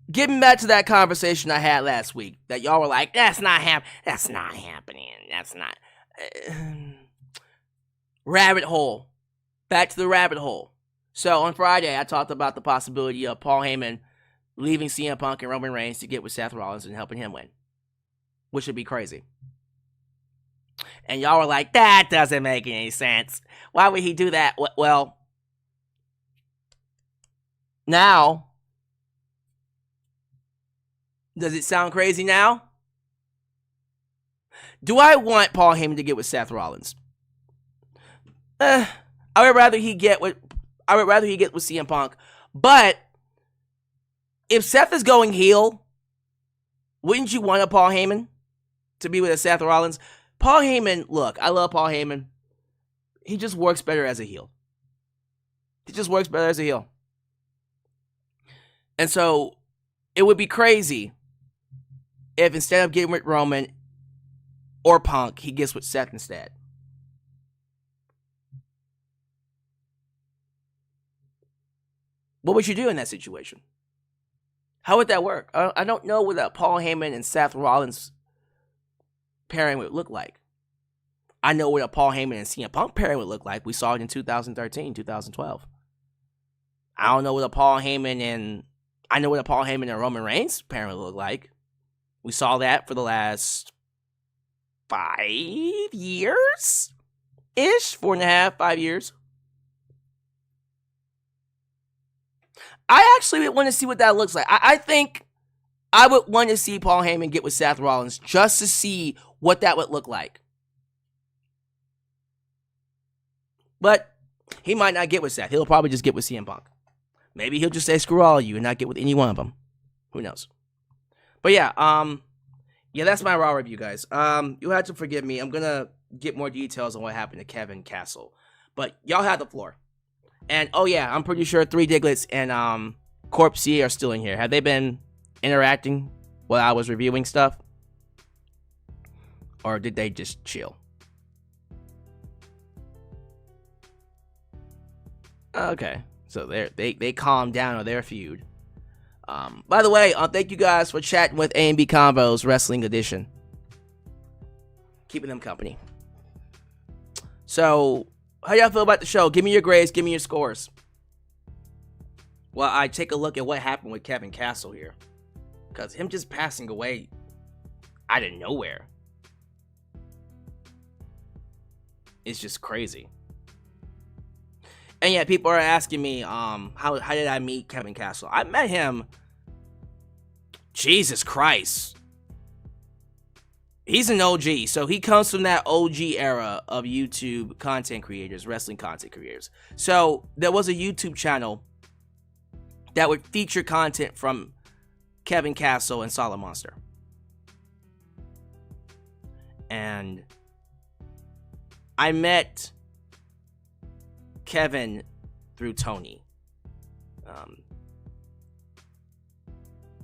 getting back to that conversation I had last week, that y'all were like, that's not happening. That's not. Rabbit hole. Back to the rabbit hole. So, on Friday, I talked about the possibility of Paul Heyman leaving CM Punk and Roman Reigns to get with Seth Rollins and helping him win. Which would be crazy. And y'all were like, that doesn't make any sense. Why would he do that? Well, now, does it sound crazy now? Do I want Paul Heyman to get with Seth Rollins? I would rather he get with CM Punk. But if Seth is going heel, wouldn't you want a Paul Heyman to be with a Seth Rollins? Paul Heyman, look, I love Paul Heyman. He just works better as a heel. And so, it would be crazy if instead of getting with Roman or Punk, he gets with Seth instead. What would you do in that situation? How would that work? I don't know what a Paul Heyman and Seth Rollins pairing would look like. I know what a Paul Heyman and CM Punk pairing would look like. We saw it in 2013, 2012. I don't know what a Paul Heyman and Roman Reigns pairing would look like. We saw that for the last 5 years? 4.5, 5 years. I actually would want to see what that looks like. I think I would want to see Paul Heyman get with Seth Rollins just to see what that would look like. But he might not get with Seth. He'll probably just get with CM Punk. Maybe he'll just say screw all of you and not get with any one of them. Who knows? But yeah, that's my Raw review, guys. You'll have to forgive me. I'm gonna get more details on what happened to Kevin Castle. But y'all have the floor. And oh yeah, I'm pretty sure 3 Diglets and Corpse C are still in here. Have they been interacting while I was reviewing stuff? Or did they just chill? Okay. So they calmed down on their feud. By the way, thank you guys for chatting with A&B Combos Wrestling Edition. Keeping them company. So, how y'all feel about the show? Give me your grades, give me your scores. Well, I take a look at what happened with Kevin Castle here. Because him just passing away out of nowhere. It's just crazy. And yeah, people are asking me, how did I meet Kevin Castle? I met him, Jesus Christ. He's an OG, so he comes from that OG era of YouTube content creators, wrestling content creators. So there was a YouTube channel that would feature content from Kevin Castle and Solid Monster. And I met Kevin through Tony.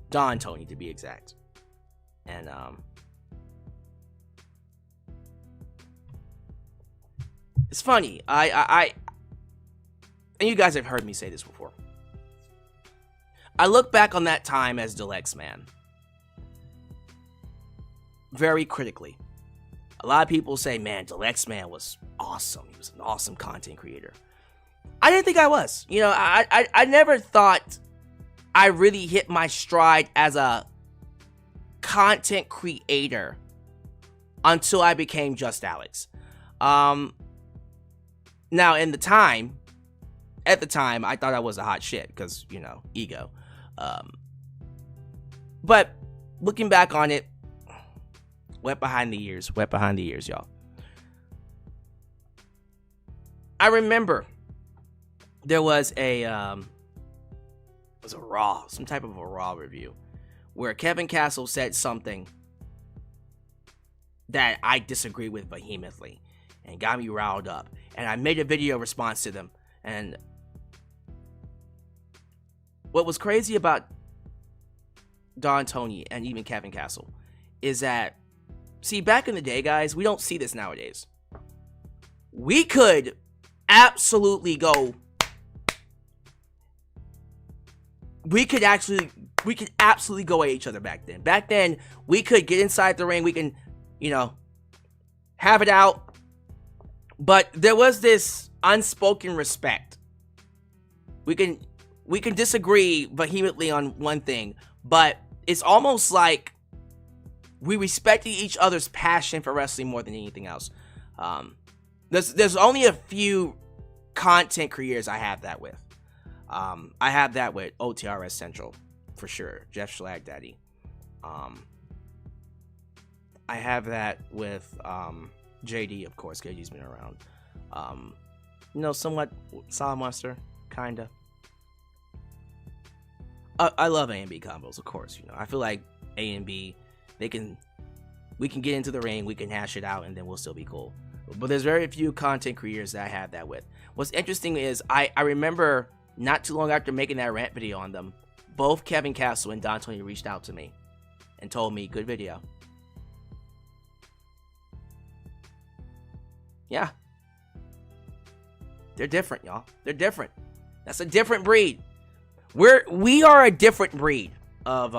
Don Tony, to be exact. And it's funny. I and you guys have heard me say this before. I look back on that time as Deluxe Man very critically. A lot of people say, man, Deluxe Man was awesome. He was an awesome content creator. I didn't think I was. You know, I never thought I really hit my stride as a content creator until I became Just Alyx. Now, at the time, I thought I was a hot shit because, you know, ego. But looking back on it, wet behind the ears, y'all. I remember there was a Raw, some type of a Raw review, where Kevin Castle said something that I disagree with vehemently and got me riled up. And I made a video response to them. And what was crazy about Don Tony and even Kevin Castle is that, see, back in the day, guys, we don't see this nowadays. We could absolutely go. We could absolutely go at each other back then. Back then, we could get inside the ring. We can, you know, have it out. But there was this unspoken respect. We can disagree vehemently on one thing, but it's almost like we respected each other's passion for wrestling more than anything else. There's only a few content creators I have that with. I have that with OTRS Central, for sure. Jeff Schlag Daddy. I have that with JD, of course. JD's been around. You know, somewhat Solid Monster, kinda. I love A and B combos, of course. You know, I feel like A and B, we can get into the ring, we can hash it out, and then we'll still be cool. But there's very few content creators that I have that with. What's interesting is I remember not too long after making that rant video on them, both Kevin Castle and Don Tony reached out to me and told me, good video. Yeah. They're different, y'all. They're different. That's a different breed. We are a different breed of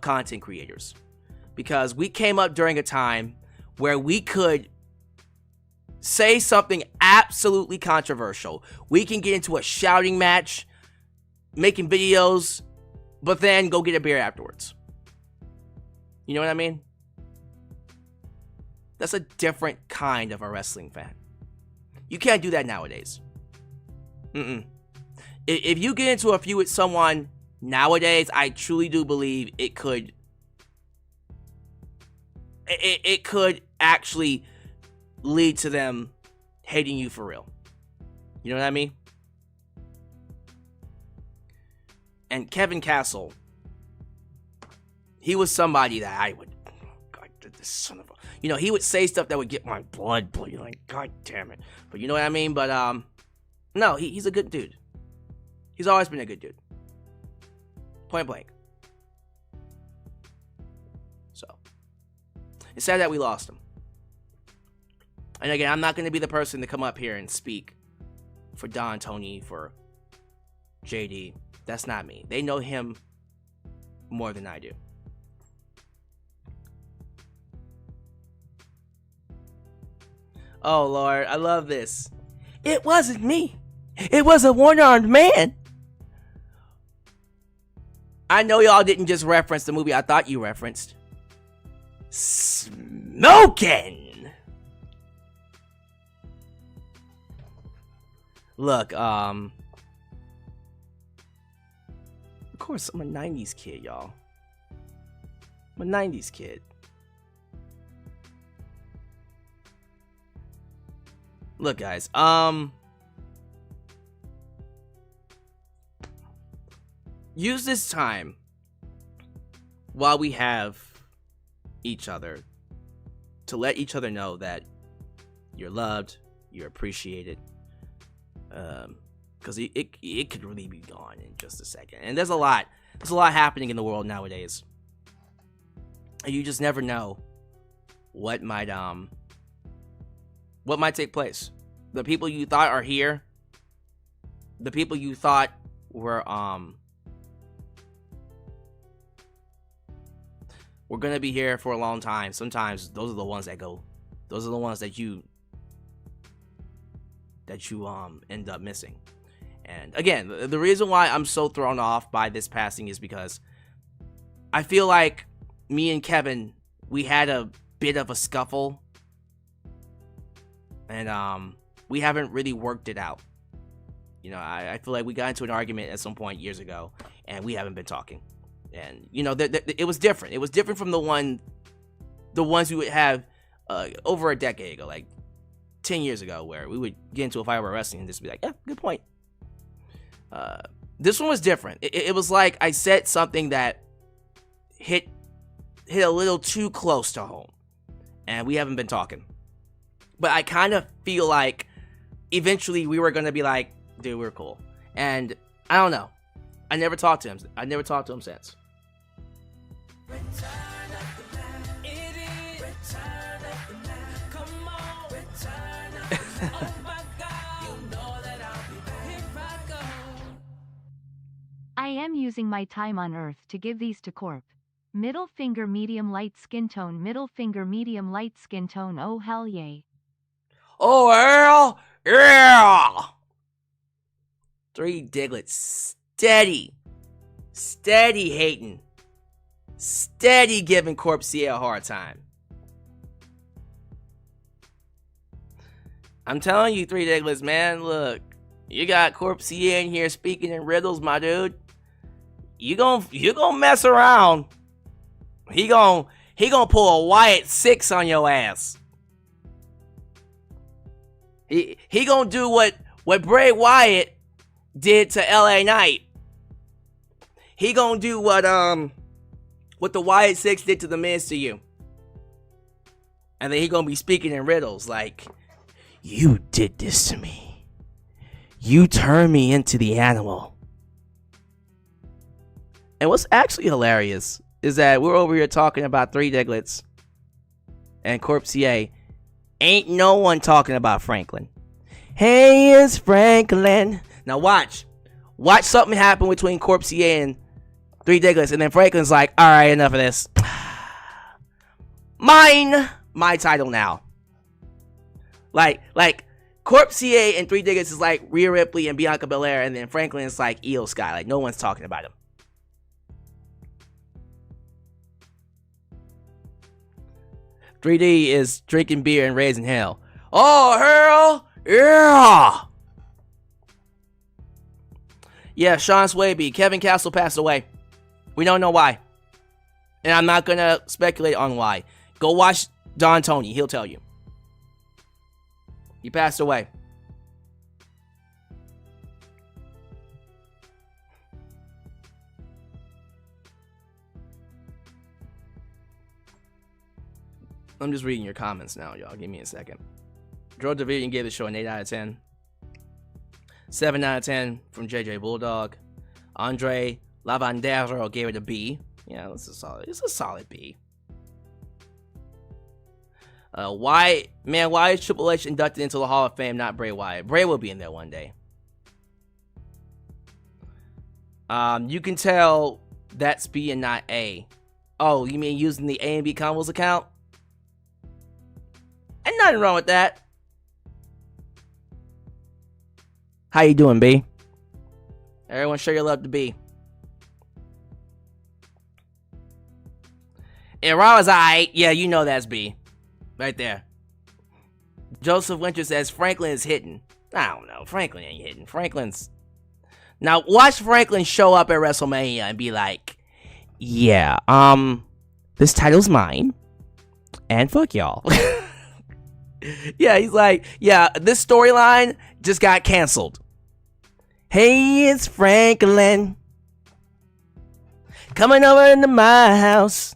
content creators, because we came up during a time where we could say something absolutely controversial. We can get into a shouting match, making videos, but then go get a beer afterwards. You know what I mean? That's a different kind of a wrestling fan. You can't do that nowadays. If you get into a feud with someone nowadays, I truly do believe it could actually lead to them hating you for real. You know what I mean? And Kevin Castle, he was somebody that I would, God, this son of a, you know, he would say stuff that would get my blood boiling. Like, God damn it. But you know what I mean? But no, he's a good dude. He's always been a good dude. Point blank. So it's sad that we lost him. And again, I'm not going to be the person to come up here and speak for Don Tony, for JD. That's not me. They know him more than I do. Oh, Lord. I love this. It wasn't me. It was a one-armed man. I know y'all didn't just reference the movie I thought you referenced. Smoking! Look, of course, I'm a 90s kid, y'all. I'm a 90s kid. Look, guys, use this time while we have each other to let each other know that you're loved, you're appreciated, because it could really be gone in just a second. And there's a lot happening in the world nowadays, and you just never know what might take place. The people you thought are here, the people you thought were we're gonna be here for a long time. Sometimes those are the ones that go. Those are the ones that you end up missing. And again, the reason why I'm so thrown off by this passing is because I feel like me and Kevin, we had a bit of a scuffle, and we haven't really worked it out. You know, I feel like we got into an argument at some point years ago, and we haven't been talking. And you know, it was different. It was different from the ones we would have over a decade ago, like 10 years ago, where we would get into a fight over wrestling and just be like, yeah, good point. This one was different. It was like I said something that hit a little too close to home, and we haven't been talking. But I kind of feel like eventually we were gonna be like, dude, we're cool. And I don't know. I never talked to him since. I am using my time on Earth to give these to Corp. Middle finger medium light skin tone, middle finger medium light skin tone, oh hell yay. Oh hell yeah! 3 Diglets, steady hating, steady giving Corp CA a hard time. I'm telling you, 3 Diglets, man, look, you got Corp CA in here speaking in riddles, my dude. You gonna mess around. He gonna pull a Wyatt 6 on your ass. He gonna do what Bray Wyatt did to LA Knight. He gonna do what the Wyatt 6 did to the Miz to you. And then he gonna be speaking in riddles like, you did this to me. You turned me into the animal. And what's actually hilarious is that we're over here talking about 3 Diglets and Corp CA. Ain't no one talking about Franklin. Hey, it's Franklin. Now watch something happen between Corp CA and 3 Diglets, and then Franklin's like, all right, enough of this. My title now. Like Corp CA and 3 Diglets is like Rhea Ripley and Bianca Belair, and then Franklin is like Io Sky. Like no one's talking about him. "3D is drinking beer and raising hell." Oh hell yeah! Yeah, Sean Swaby, Kevin Castle passed away. We don't know why, and I'm not gonna speculate on why. Go watch Don Tony; he'll tell you. He passed away. I'm just reading your comments now, y'all. Give me a second. Joe Davidian gave the show an 8 out of 10. 7 out of 10 from JJ Bulldog. Andre Lavandero gave it a B. Yeah, it's a solid B. Why is Triple H inducted into the Hall of Fame, not Bray Wyatt? Bray will be in there one day. You can tell that's B and not A. Oh, you mean using the A and B combos account? Ain't nothing wrong with that. How you doing, B? Everyone show your love to B. And Raw is alright. Yeah, you know that's B. Right there. Joseph Winter says Franklin is hitting. I don't know. Franklin ain't hitting. Franklin's... Now, watch Franklin show up at WrestleMania and be like, yeah, this title's mine. And fuck y'all. Yeah, he's like, yeah, this storyline just got canceled. Hey, it's Franklin. Coming over into my house.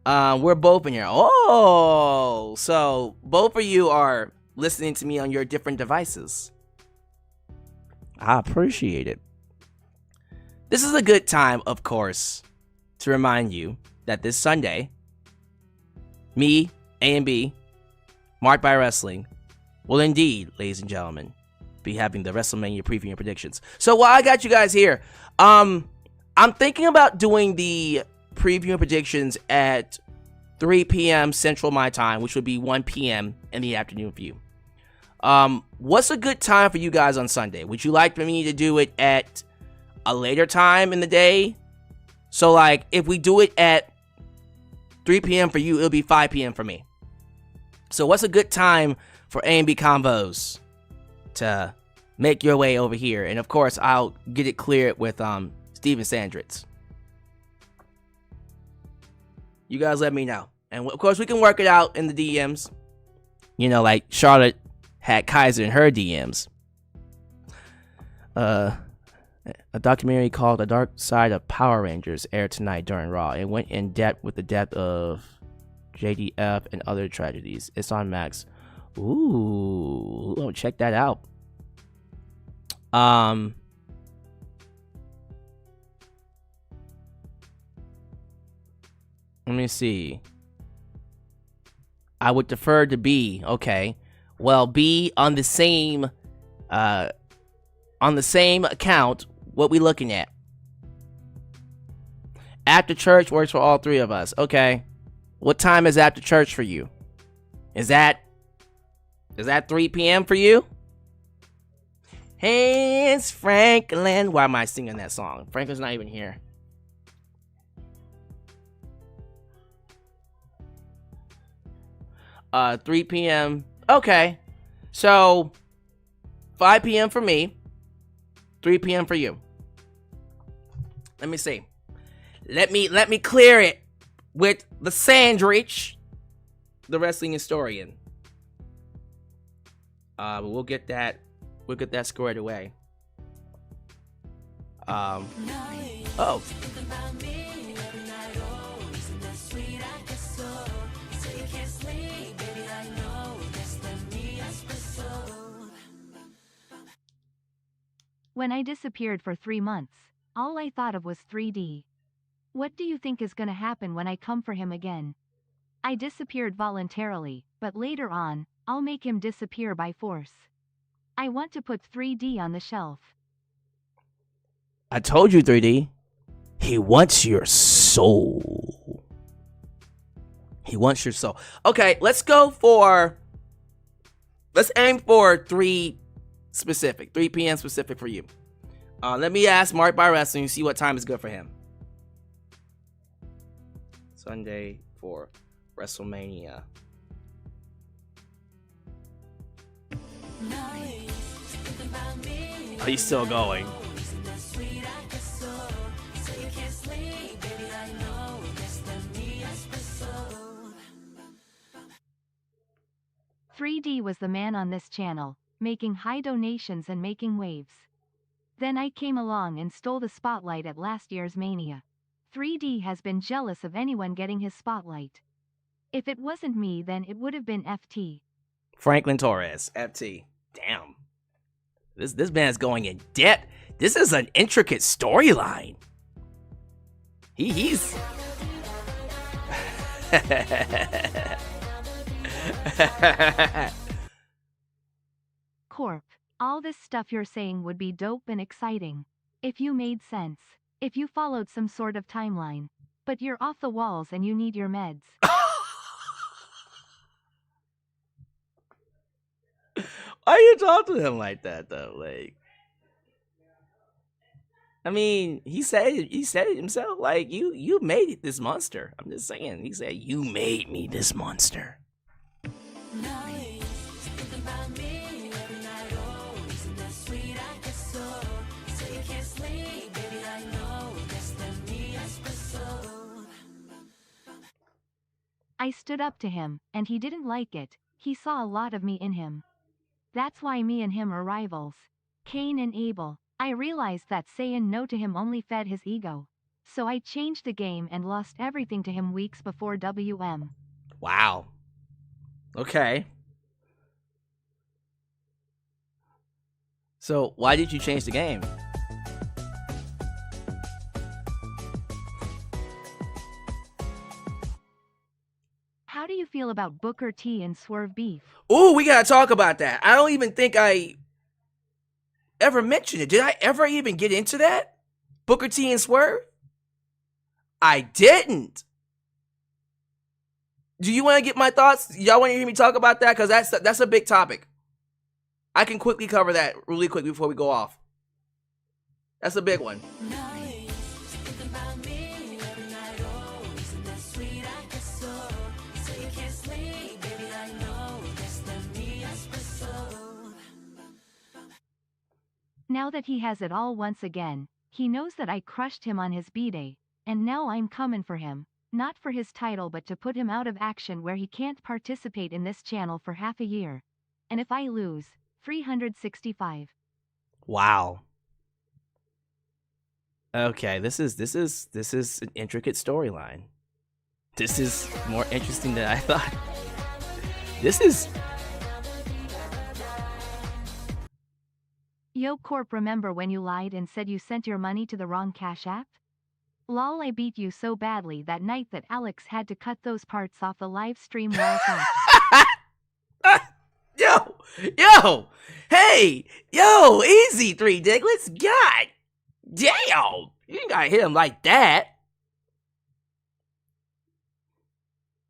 We're both in here. Oh, so both of you are listening to me on your different devices. I appreciate it. This is a good time, of course, to remind you that this Sunday, me, A and B, Marked by Wrestling, will indeed, ladies and gentlemen, be having the WrestleMania preview and predictions. So while I got you guys here, I'm thinking about doing the preview and predictions at 3 p.m. Central my time, which would be 1 p.m. in the afternoon for you. What's a good time for you guys on Sunday? Would you like for me to do it at a later time in the day? So like if we do it at 3 p.m. for you, it'll be 5 p.m. for me. So what's a good time for A&B Convos to make your way over here? And of course, I'll get it cleared with Steven Sandritz. You guys let me know. And of course, we can work it out in the DMs. You know, like Charlotte had Kaiser in her DMs. A documentary called The Dark Side of Power Rangers aired tonight during Raw. It went in depth with the depth of JDF and other tragedies. It's on Max. Ooh, check that out. Let me see. I would defer to B. Okay. Well, B on the same account. What we looking at? After church works for all three of us. Okay. What time is after church for you? Is that 3 p.m. for you? Hey, it's Franklin. Why am I singing that song? Franklin's not even here. Uh, 3 p.m. Okay. So 5 p.m. for me. 3 p.m. for you. Let me see. Let me clear it with the Sandrich, the wrestling historian. We'll get that squared away. Oh. When I disappeared for 3 months, all I thought of was 3D. What do you think is gonna happen when I come for him again? I disappeared voluntarily, but later on, I'll make him disappear by force. I want to put 3D on the shelf. I told you, 3D. He wants your soul. He wants your soul. Okay, let's aim for 3 p.m. specific for you. Let me ask Mark by Wrestling, see what time is good for him. Sunday for WrestleMania. Are you still going? "3D was the man on this channel, making high donations and making waves. Then I came along and stole the spotlight at last year's Mania. 3D has been jealous of anyone getting his spotlight. If it wasn't me, then it would have been FT." Franklin Torres, FT. Damn. This man's going in depth. This is an intricate storyline. He's Corp, all this stuff you're saying would be dope and exciting. If you made sense. If you followed some sort of timeline. But you're off the walls and you need your meds. Why you talk to him like that, though? Like, I mean, he said it himself. Like, you made it this monster. I'm just saying. He said, you made me this monster. I stood up to him, and he didn't like it. He saw a lot of me in him. That's why me and him are rivals. Cain and Abel. I realized that saying no to him only fed his ego. So I changed the game and lost everything to him weeks before WM. Wow. Okay. So why did you change the game? How do you feel about Booker T and Swerve beef? Ooh, we gotta talk about that. I don't even think I ever mentioned it. Did I ever even get into that? Booker T and Swerve? I didn't. Do you want to get my thoughts? Y'all want to hear me talk about that? Because that's a big topic. I can quickly cover that really quick before we go off. That's a big one. Now that he has it all once again, he knows that I crushed him on his B-Day, and now I'm coming for him, not for his title but to put him out of action where he can't participate in this channel for half a year. And if I lose, 365. Wow. Okay, this is an intricate storyline. This is more interesting than I thought. This is... Yo Corp, remember when you lied and said you sent your money to the wrong Cash App? Lol, I beat you so badly that night that Alyx had to cut those parts off the live stream while Yo, hey, yo, easy, Three Diglets. God damn, you ain't gotta hit him like that.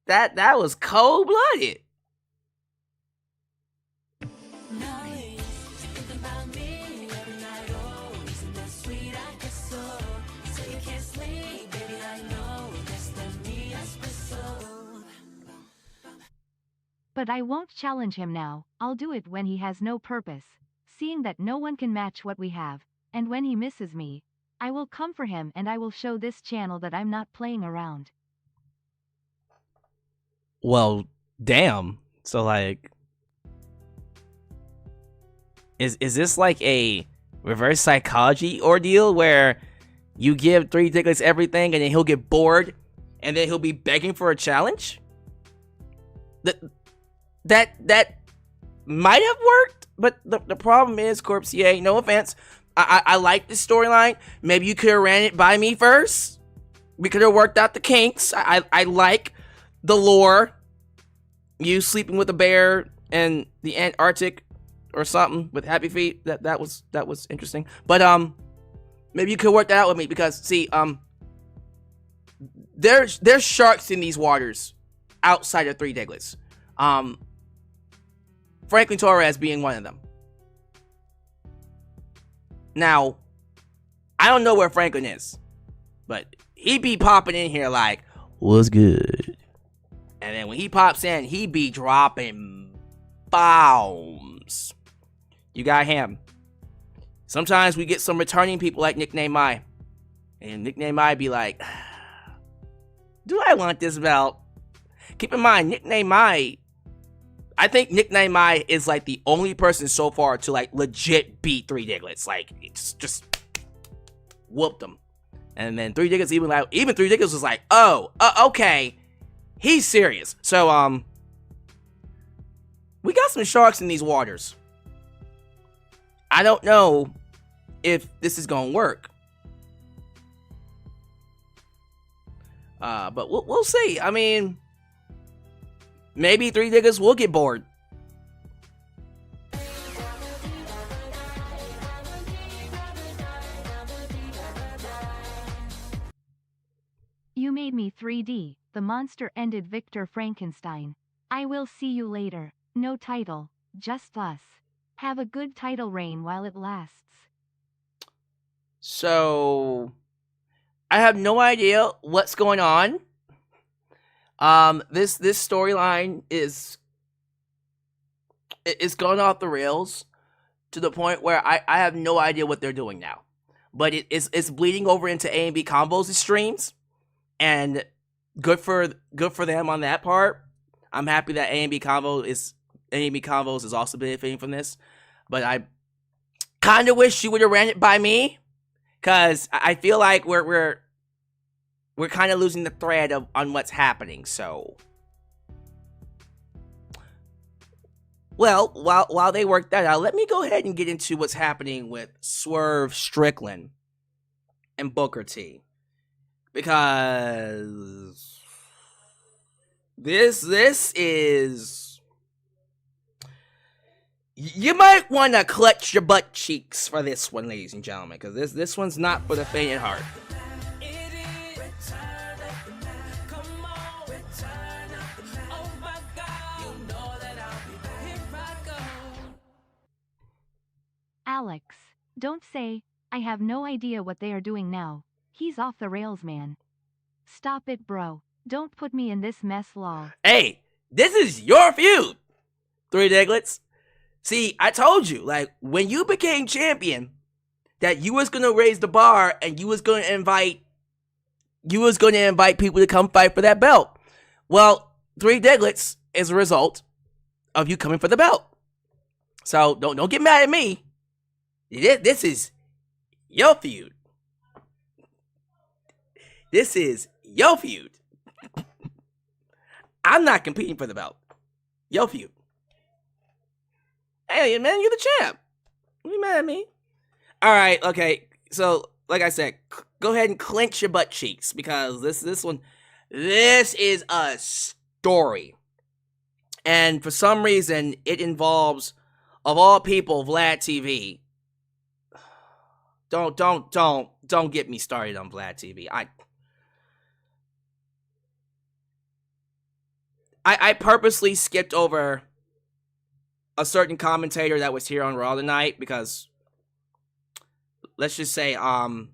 That was cold blooded. But I won't challenge him now, I'll do it when he has no purpose, seeing that no one can match what we have, and when he misses me, I will come for him and I will show this channel that I'm not playing around. Well, damn. So like, is this like a reverse psychology ordeal where you give Three Diglets everything and then he'll get bored and then he'll be begging for a challenge? That might have worked, but the problem is, Corpse, no offense, I like this storyline. Maybe you could have ran it by me first. We could have worked out the kinks. I like the lore. You sleeping with a bear in the Antarctic or something with happy feet. That was interesting. But maybe you could work that out with me because see, there's sharks in these waters outside of Three Diglets. Franklin Torres being one of them. Now, I don't know where Franklin is, but he be popping in here like, what's good? And then when he pops in, he be dropping bombs. You got him. Sometimes we get some returning people like Nickname I. And Nickname I be like, do I want this belt? Keep in mind, Nickname I think Nickname I is like the only person so far to like legit beat Three Diglets. Like, it's just whooped them. And then Three Diglets even Three Diglets was like, oh, okay, he's serious. So we got some sharks in these waters. I don't know if this is gonna work. But we'll see. I mean, maybe Three Diglets will get bored. You made me 3D, the monster ended Victor Frankenstein. I will see you later. No title, just us. Have a good title reign while it lasts. So I have no idea what's going on. This storyline is going off the rails to the point where I have no idea what they're doing now. But it's bleeding over into A&B Combos' streams, and good for them on that part. I'm happy that A&B Combos is also benefiting from this, but I kind of wish you would have ran it by me, because I feel like we're kind of losing the thread on what's happening. So, well, while they work that out, let me go ahead and get into what's happening with Swerve, Strickland, and Booker T, because this is, you might want to clutch your butt cheeks for this one, ladies and gentlemen, because this one's not for the faint at heart. Alyx, don't say, I have no idea what they are doing now. He's off the rails, man. Stop it, bro. Don't put me in this mess, lol. Hey, this is your feud, Three Diglets. See, I told you, like, when you became champion, that you was gonna raise the bar and you was gonna invite people to come fight for that belt. Well, Three Diglets is a result of you coming for the belt. So don't get mad at me. This is your feud. This is your feud. I'm not competing for the belt. Your feud. Hey, man, you're the champ. Don't be mad at me. All right, okay. So, like I said, go ahead and clench your butt cheeks, because this is a story. And for some reason, it involves, of all people, Vlad TV. Don't get me started on Vlad TV. I purposely skipped over a certain commentator that was here on Raw tonight, because let's just say I'm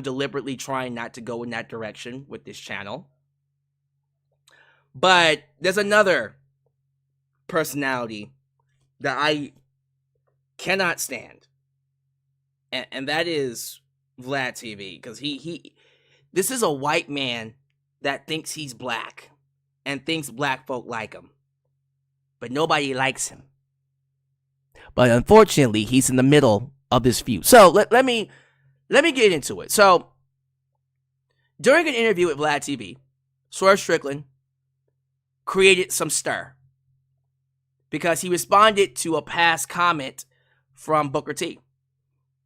deliberately trying not to go in that direction with this channel. But there's another personality that I cannot stand. And that is Vlad TV, because this is a white man that thinks he's black and thinks black folk like him, but nobody likes him. But unfortunately, he's in the middle of this feud. So let me get into it. So during an interview with Vlad TV, Swerve Strickland created some stir because he responded to a past comment from Booker T.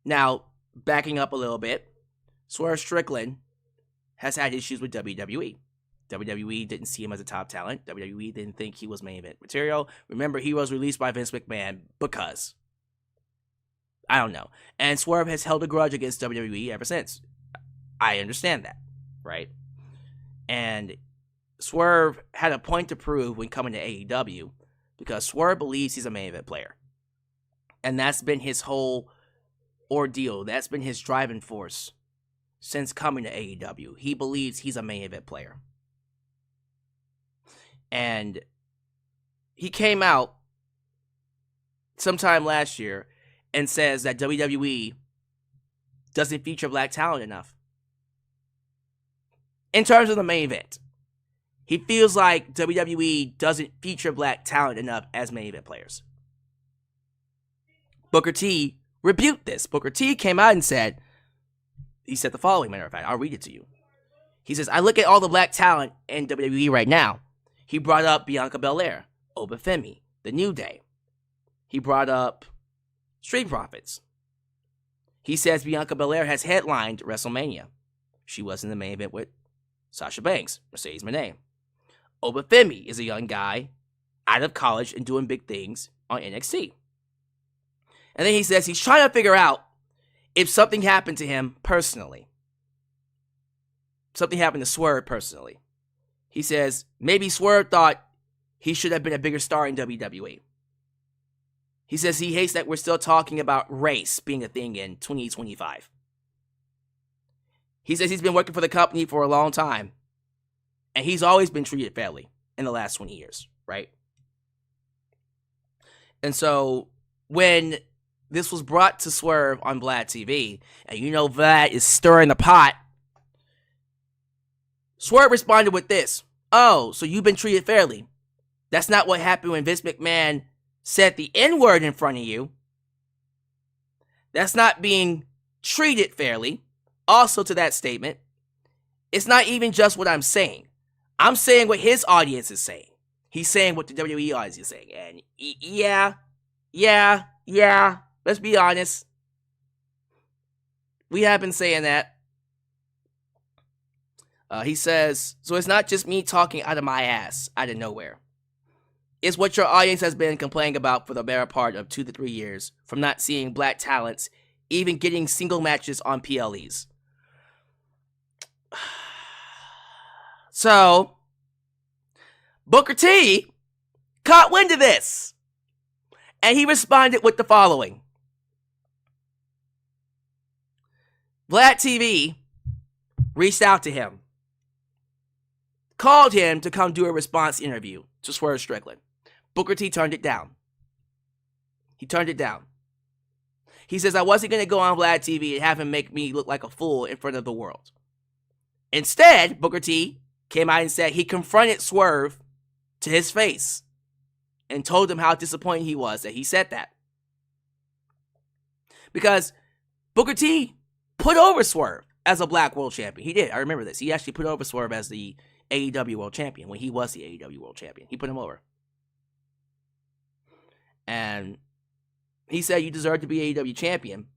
Now, backing up a little bit, Swerve Strickland has had issues with WWE. WWE didn't see him as a top talent. WWE didn't think he was main event material. Remember, he was released by Vince McMahon because, I don't know. And Swerve has held a grudge against WWE ever since. I understand that, right? And Swerve had a point to prove when coming to AEW, because Swerve believes he's a main event player. And that's been his whole ordeal. That's been his driving force since coming to AEW. He believes he's a main event player. And he came out sometime last year and says that WWE doesn't feature black talent enough in terms of the main event. He feels like WWE doesn't feature black talent enough as main event players. Booker T rebuked this. Booker T came out and said, he said the following, matter of fact, I'll read it to you. He says, I look at all the black talent in WWE right now. He brought up Bianca Belair, Obafemi, The New Day. He brought up Street Profits. He says Bianca Belair has headlined WrestleMania. She was in the main event with Sasha Banks, Mercedes Moné. Obafemi is a young guy out of college and doing big things on NXT. And then he says he's trying to figure out if something happened to him personally. Something happened to Swerve personally. He says maybe Swerve thought he should have been a bigger star in WWE. He says he hates that we're still talking about race being a thing in 2025. He says he's been working for the company for a long time. And he's always been treated fairly in the last 20 years, right? And so when this was brought to Swerve on Vlad TV, and you know Vlad is stirring the pot, Swerve responded with this. Oh, so you've been treated fairly. That's not what happened when Vince McMahon said the N-word in front of you. That's not being treated fairly. Also to that statement, it's not even just what I'm saying. I'm saying what his audience is saying. He's saying what the WWE audience is saying. And yeah, let's be honest. We have been saying that. He says, so it's not just me talking out of my ass, out of nowhere. It's what your audience has been complaining about for the better part of 2 to 3 years, from not seeing black talents even getting single matches on PLEs. So, Booker T caught wind of this, and he responded with the following. Vlad TV reached out to him, called him to come do a response interview to Swerve Strickland. Booker T turned it down. He turned it down. He says, I wasn't going to go on Vlad TV and have him make me look like a fool in front of the world. Instead, Booker T came out and said he confronted Swerve to his face and told him how disappointed he was that he said that. Because Booker T put over Swerve as a black world champion. He did. I remember this. He actually put over Swerve as the AEW world champion when he was the AEW world champion. He put him over. And he said you deserve to be AEW champion.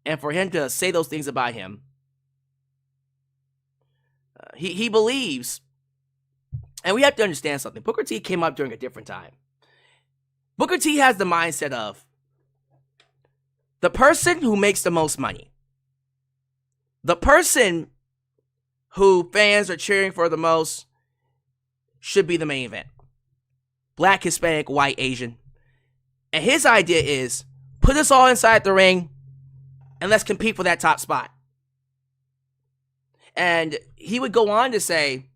And for him to say those things about him, he believes, and we have to understand something. Booker T came up during a different time. Booker T has the mindset of the person who makes the most money, the person who fans are cheering for the most, should be the main event. Black, Hispanic, white, Asian. And his idea is, put us all inside the ring and let's compete for that top spot. And he would go on to say,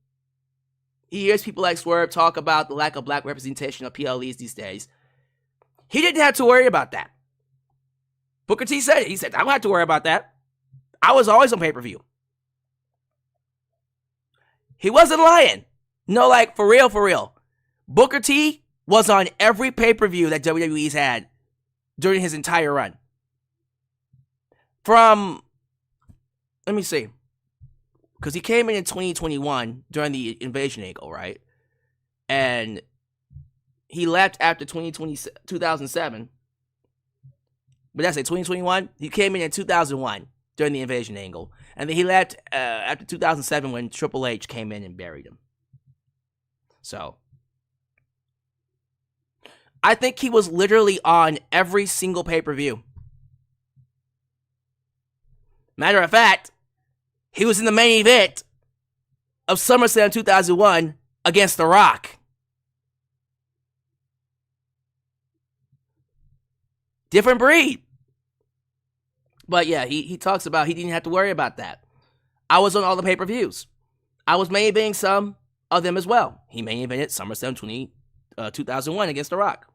he hears people like Swerve talk about the lack of black representation of PLEs these days. He didn't have to worry about that. Booker T said it. He said, I don't have to worry about that. I was always on pay-per-view. He wasn't lying. No, like, for real. Booker T was on every pay-per-view that WWE's had during his entire run. From, let me see. Because he came in 2021 during the Invasion angle, right? And he left after 2007. But that's it, 2021? He came in 2001 during the Invasion angle. And then he left after 2007 when Triple H came in and buried him. So, I think he was literally on every single pay-per-view. Matter of fact, he was in the main event of SummerSlam 2001 against The Rock. Different breed. But yeah, he talks about he didn't have to worry about that. I was on all the pay-per-views. I was main eventing some of them as well. He main evented SummerSlam 2001 against The Rock.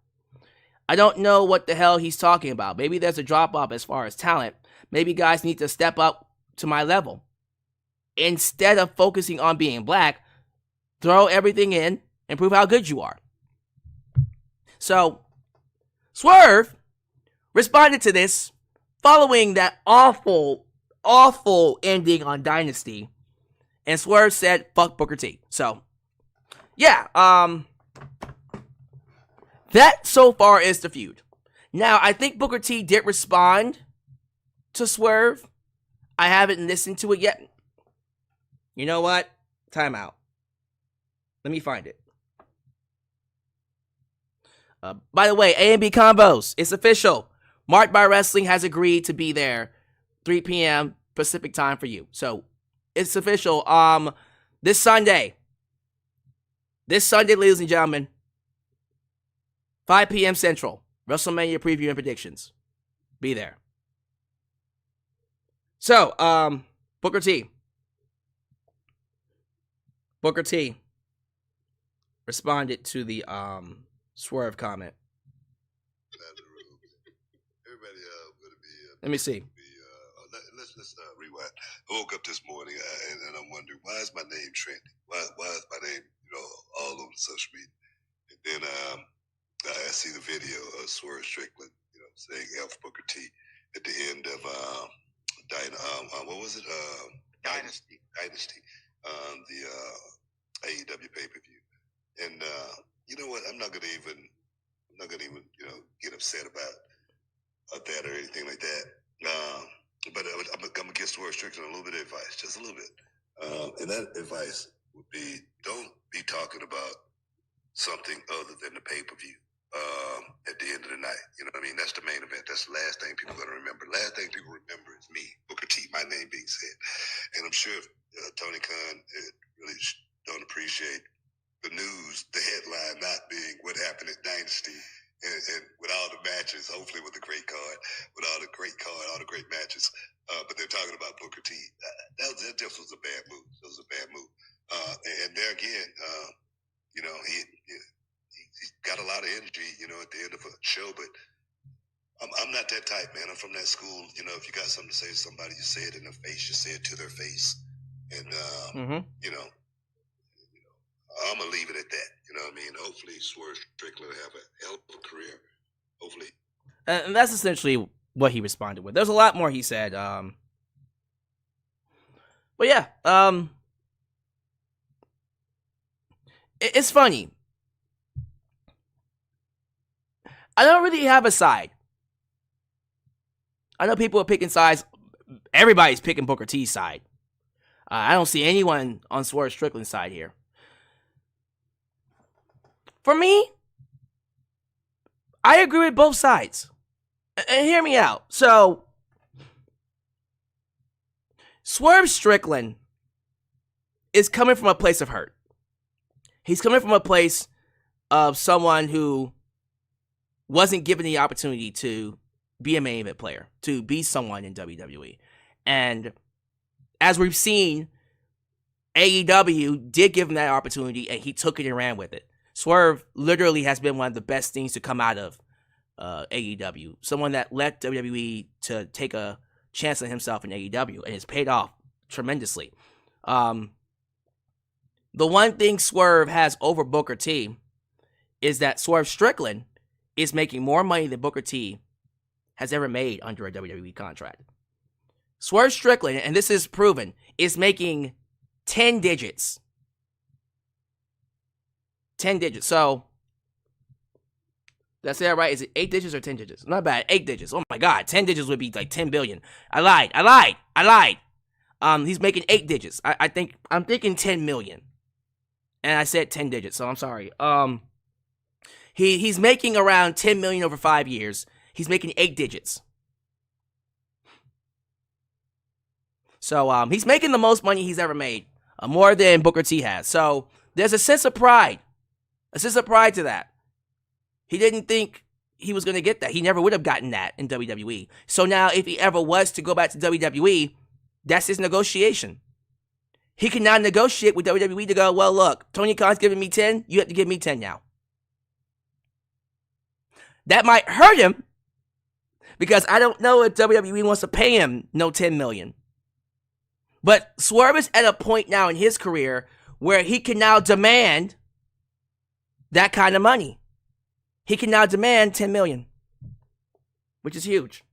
I don't know what the hell he's talking about. Maybe there's a drop-off as far as talent. Maybe guys need to step up to my level. Instead of focusing on being black, throw everything in and prove how good you are. So, Swerve responded to this following that awful ending on Dynasty. And Swerve said, fuck Booker T. So, yeah, that so far is the feud. Now, I think Booker T did respond to Swerve. I haven't listened to it yet. You know what? Time out. Let me find it. By the way, A&B Combos, it's official. Marked by Wrestling has agreed to be there 3 p.m. Pacific time for you. So, it's official. This Sunday, ladies and gentlemen, 5 p.m. Central, WrestleMania preview and predictions. Be there. So, Booker T, Booker T responded to the Swerve comment. Everybody gonna be. Let me see. Let's rewind. I woke up this morning and I'm wondering, why is my name trending? Why is my name all over social media? And then I see the video of Swerve Strickland saying F Booker T at the end of what was it? Dynasty. The AEW pay-per-view. And you know what? I'm not gonna even get upset about that or anything like that. But I'm gonna give Swerve Strickland a little bit of advice, just a little bit. And that advice would be: don't be talking about something other than the pay-per-view at the end of the night. You know what I mean? That's the main event. That's the last thing people are gonna remember. Last thing people remember is me, Booker T, my name being said. And I'm sure Tony Khan really don't appreciate the news, the headline not being what happened at Dynasty. And with all the matches, hopefully with the great card, all the great matches. But they're talking about Booker T. That just was a bad move. It was a bad move. And there again, he's got a lot of energy, at the end of a show. But I'm not that type, man. I'm from that school. If you got something to say to somebody, you say it in their face. You say it to their face. And, I'm going to leave it at that. You know what I mean? Hopefully Swerve Strickland will have a hell of a career. Hopefully. And that's essentially what he responded with. There's a lot more he said. But yeah. It's funny. I don't really have a side. I know people are picking sides. Everybody's picking Booker T's side. I don't see anyone on Swerve Strickland's side here. For me, I agree with both sides. And hear me out. So, Swerve Strickland is coming from a place of hurt. He's coming from a place of someone who wasn't given the opportunity to be a main event player, to be someone in WWE. And as we've seen, AEW did give him that opportunity, and he took it and ran with it. Swerve literally has been one of the best things to come out of AEW. Someone that led WWE to take a chance on himself in AEW, and it's paid off tremendously. The one thing Swerve has over Booker T is that Swerve Strickland is making more money than Booker T has ever made under a WWE contract. Swerve Strickland, and this is proven, is making 10 digits. 10 digits. So, did I say that right? Is it 8 digits or 10 digits? Not bad. 8 digits. Oh my God. 10 digits would be like 10 billion. I lied. He's making 8 digits. I'm thinking 10 million. And I said 10 digits, so I'm sorry. He's making around 10 million over 5 years. He's making 8 digits. So, he's making the most money he's ever made. More than Booker T has. So, there's a sense of pride. A sense of pride to that. He didn't think he was going to get that. He never would have gotten that in WWE. So now, if he ever was to go back to WWE, that's his negotiation. He can now negotiate with WWE to go, well, look, Tony Khan's giving me 10, you have to give me 10 now. That might hurt him, because I don't know if WWE wants to pay him no 10 million. But Swerve is at a point now in his career where he can now demand that kind of money. He can now demand 10 million, which is huge.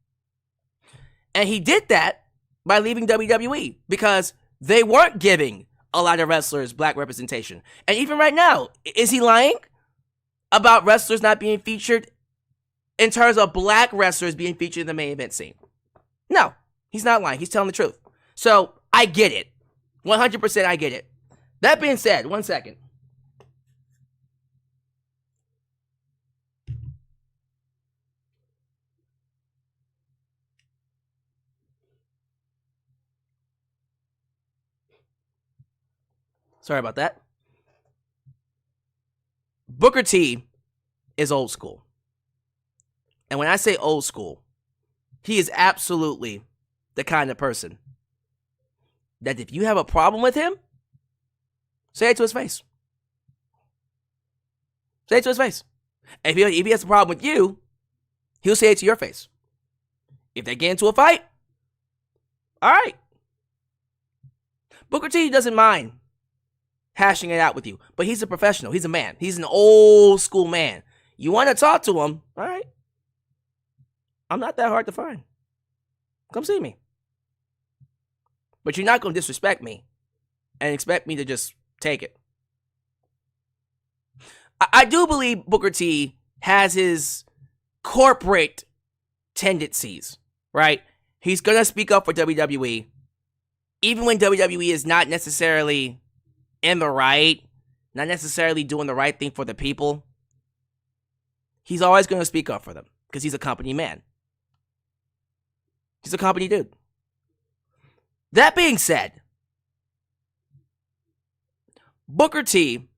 And he did that by leaving WWE because they weren't giving a lot of wrestlers black representation. And even right now, is he lying about wrestlers not being featured in terms of black wrestlers being featured in the main event scene? No, he's not lying. He's telling the truth. So I get it. 100% I get it. That being said, 1 second. Sorry about that. Booker T is old school. And when I say old school, he is absolutely the kind of person that if you have a problem with him, Say it to his face. Say it to his face. And if he has a problem with you, he'll say it to your face. If they get into a fight, all right. Booker T doesn't mind hashing it out with you, but he's a professional. He's a man. He's an old school man. You want to talk to him, all right? I'm not that hard to find. Come see me. But you're not going to disrespect me and expect me to just take it. I do believe Booker T has his corporate tendencies, right? He's going to speak up for WWE, even when WWE is not necessarily in the right, not necessarily doing the right thing for the people. He's always going to speak up for them because he's a company man. He's a company dude. That being said, Booker T,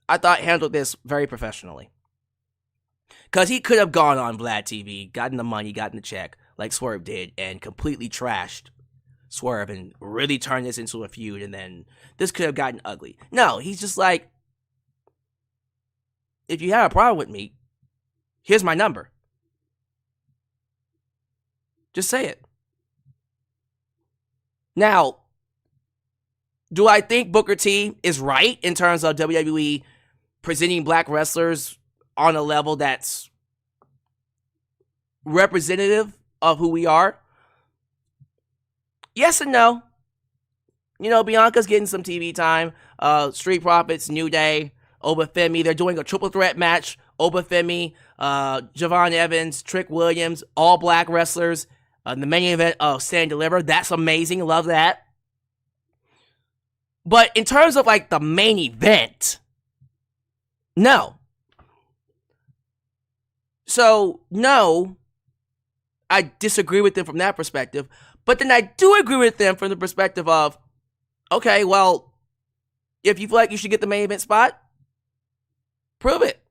I thought, handled this very professionally. Because he could have gone on Vlad TV, gotten the money, gotten the check, like Swerve did, and completely trashed Swerve and really turned this into a feud, and then this could have gotten ugly. No, he's just like, if you have a problem with me, here's my number. Just say it. Now, do I think Booker T is right in terms of WWE presenting black wrestlers on a level that's representative of who we are? Yes and no. You know, Bianca's getting some TV time. Street Profits, New Day, Obafemi. They're doing a triple threat match. Obafemi, Javon Evans, Trick Williams, all black wrestlers. The main event of Stand Deliver. That's amazing. Love that. But in terms of like the main event, no. So, no, I disagree with them from that perspective. But then I do agree with them from the perspective of, okay, well, if you feel like you should get the main event spot, prove it.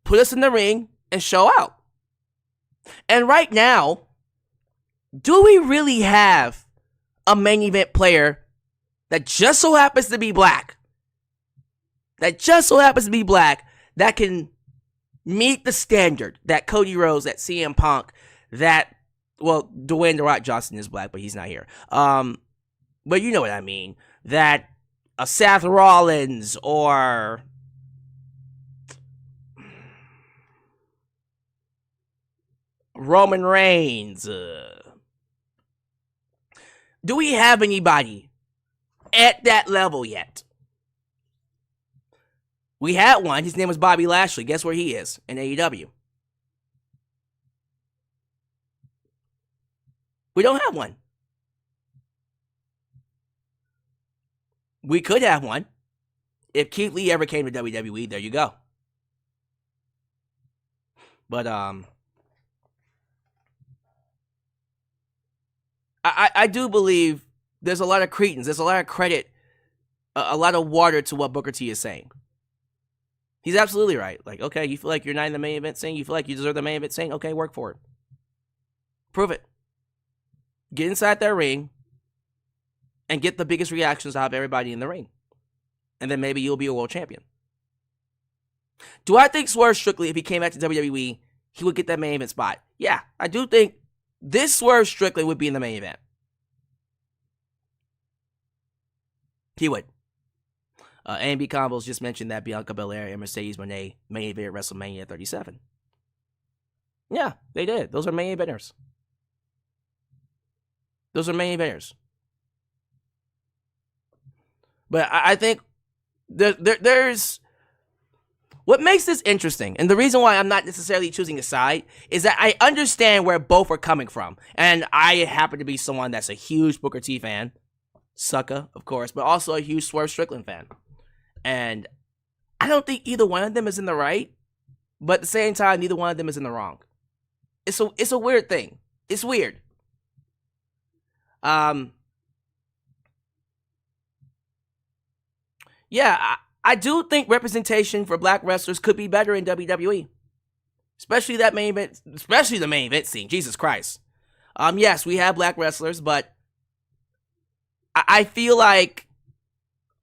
Put us in the ring and show out. And right now, do we really have a main event player that just so happens to be black? That just so happens to be black that can meet the standard that Cody Rhodes, that CM Punk, that, well, Dwayne "The Rock" Johnson is black, but he's not here. But you know what I mean. That a Seth Rollins or Roman Reigns. Do we have anybody at that level yet? We had one. His name was Bobby Lashley. Guess where he is? In AEW. We don't have one. We could have one. If Keith Lee ever came to WWE, there you go. But, I do believe there's a lot of credence, there's a lot of credit, a lot of water to what Booker T is saying. He's absolutely right. Like, okay, you feel like you're not in the main event scene, you feel like you deserve the main event scene, okay, work for it. Prove it. Get inside that ring and get the biggest reactions out of everybody in the ring. And then maybe you'll be a world champion. Do I think Swerve Strickland, if he came back to WWE, he would get that main event spot? Yeah, I do think this Swerve Strickland would be in the main event. He would. A&B Combos just mentioned that Bianca Belair and Mercedes Moné main event at WrestleMania 37. Yeah, they did. Those are main eventers. Those are main eventers. But I think there's... What makes this interesting, and the reason why I'm not necessarily choosing a side, is that I understand where both are coming from. And I happen to be someone that's a huge Booker T fan. Sucker, of course, but also a huge Swerve Strickland fan. And I don't think either one of them is in the right, but at the same time, neither one of them is in the wrong. It's a weird thing. It's weird. Yeah, I do think representation for black wrestlers could be better in WWE. Especially that main event, especially the main event scene. Jesus Christ. Yes, we have black wrestlers, but I feel like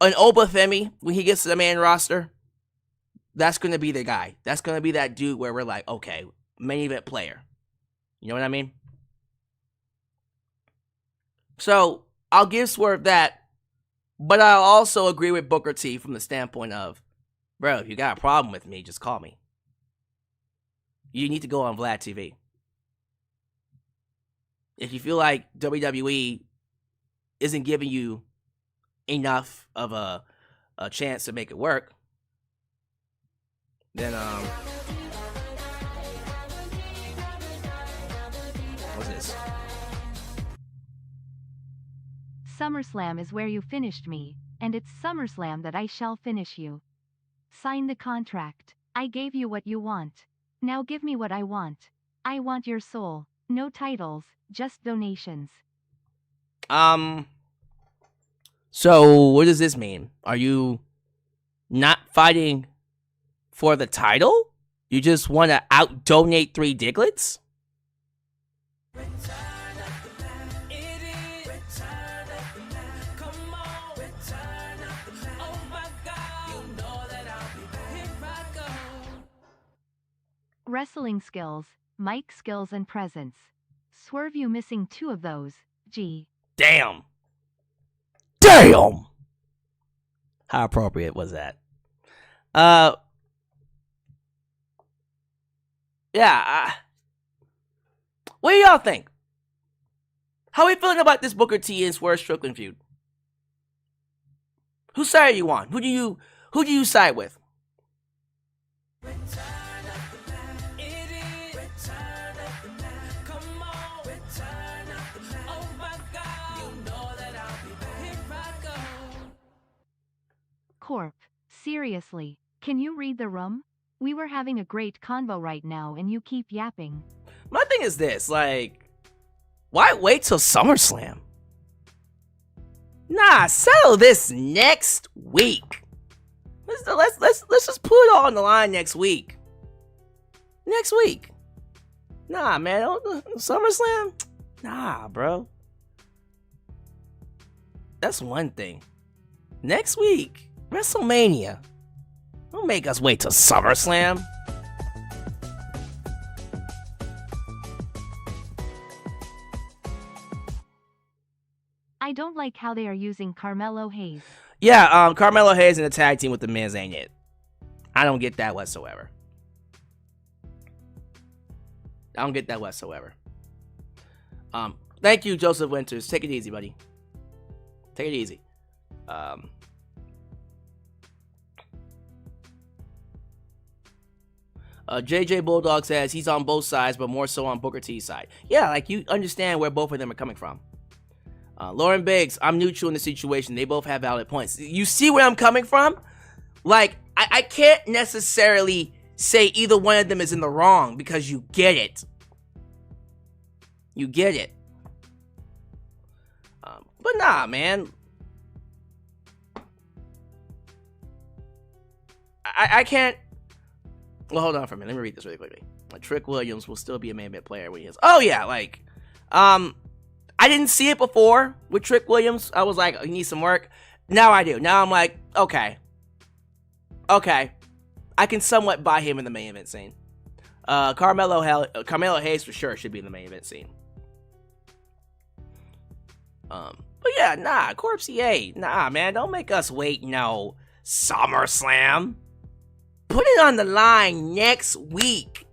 an Obafemi, when he gets to the main roster, that's going to be the guy. That's going to be that dude where we're like, okay, main event player. You know what I mean? So, I'll give Swerve that, but I'll also agree with Booker T from the standpoint of, bro, if you got a problem with me, just call me. You need to go on Vlad TV. If you feel like WWE isn't giving you enough of a chance to make it work, then what's this? SummerSlam is where you finished me, and it's SummerSlam that I shall finish you. Sign the contract. I gave you what you want. Now give me what I want. I want your soul. No titles, just donations. So what does this mean? Are you not fighting for the title? You just want to out-donate 3 Diglets? Wrestling skills, mic skills and presence. Swerve, you missing 2 of those, G. Damn! Damn! How appropriate was that? Yeah, what do y'all think? How are we feeling about this Booker T and Swerve Strickland feud? Whose side are you on? Who do you side with? Corp, seriously, can you read the room? We were having a great convo right now and you keep yapping. My thing is this, like, why wait till SummerSlam? Nah, settle this next week. Let's just put it all on the line next week. Next week. Nah, man, SummerSlam? Nah, bro. That's one thing. Next week, WrestleMania. Don't make us wait till SummerSlam. I don't like how they are using Carmelo Hayes. Yeah, Carmelo Hayes in a tag team with the Miz ain't it. I don't get that whatsoever. Thank you, Joseph Winters. Take it easy, buddy. Take it easy. JJ Bulldog says he's on both sides, but more so on Booker T's side. Yeah, like you understand where both of them are coming from. Lauren Biggs, I'm neutral in the situation. They both have valid points. You see where I'm coming from? Like, I can't necessarily say either one of them is in the wrong because you get it. You get it. But nah, man. I can't. Well, hold on for a minute. Let me read this really quickly. Trick Williams will still be a main event player when he is. Oh yeah, like, I didn't see it before with Trick Williams. I was like, he needs some work. Now I do. Now I'm like, okay, I can somewhat buy him in the main event scene. Carmelo Hayes for sure should be in the main event scene. But yeah, nah, Corpse EA, nah, man, don't make us wait. No, SummerSlam. Put it on the line next week.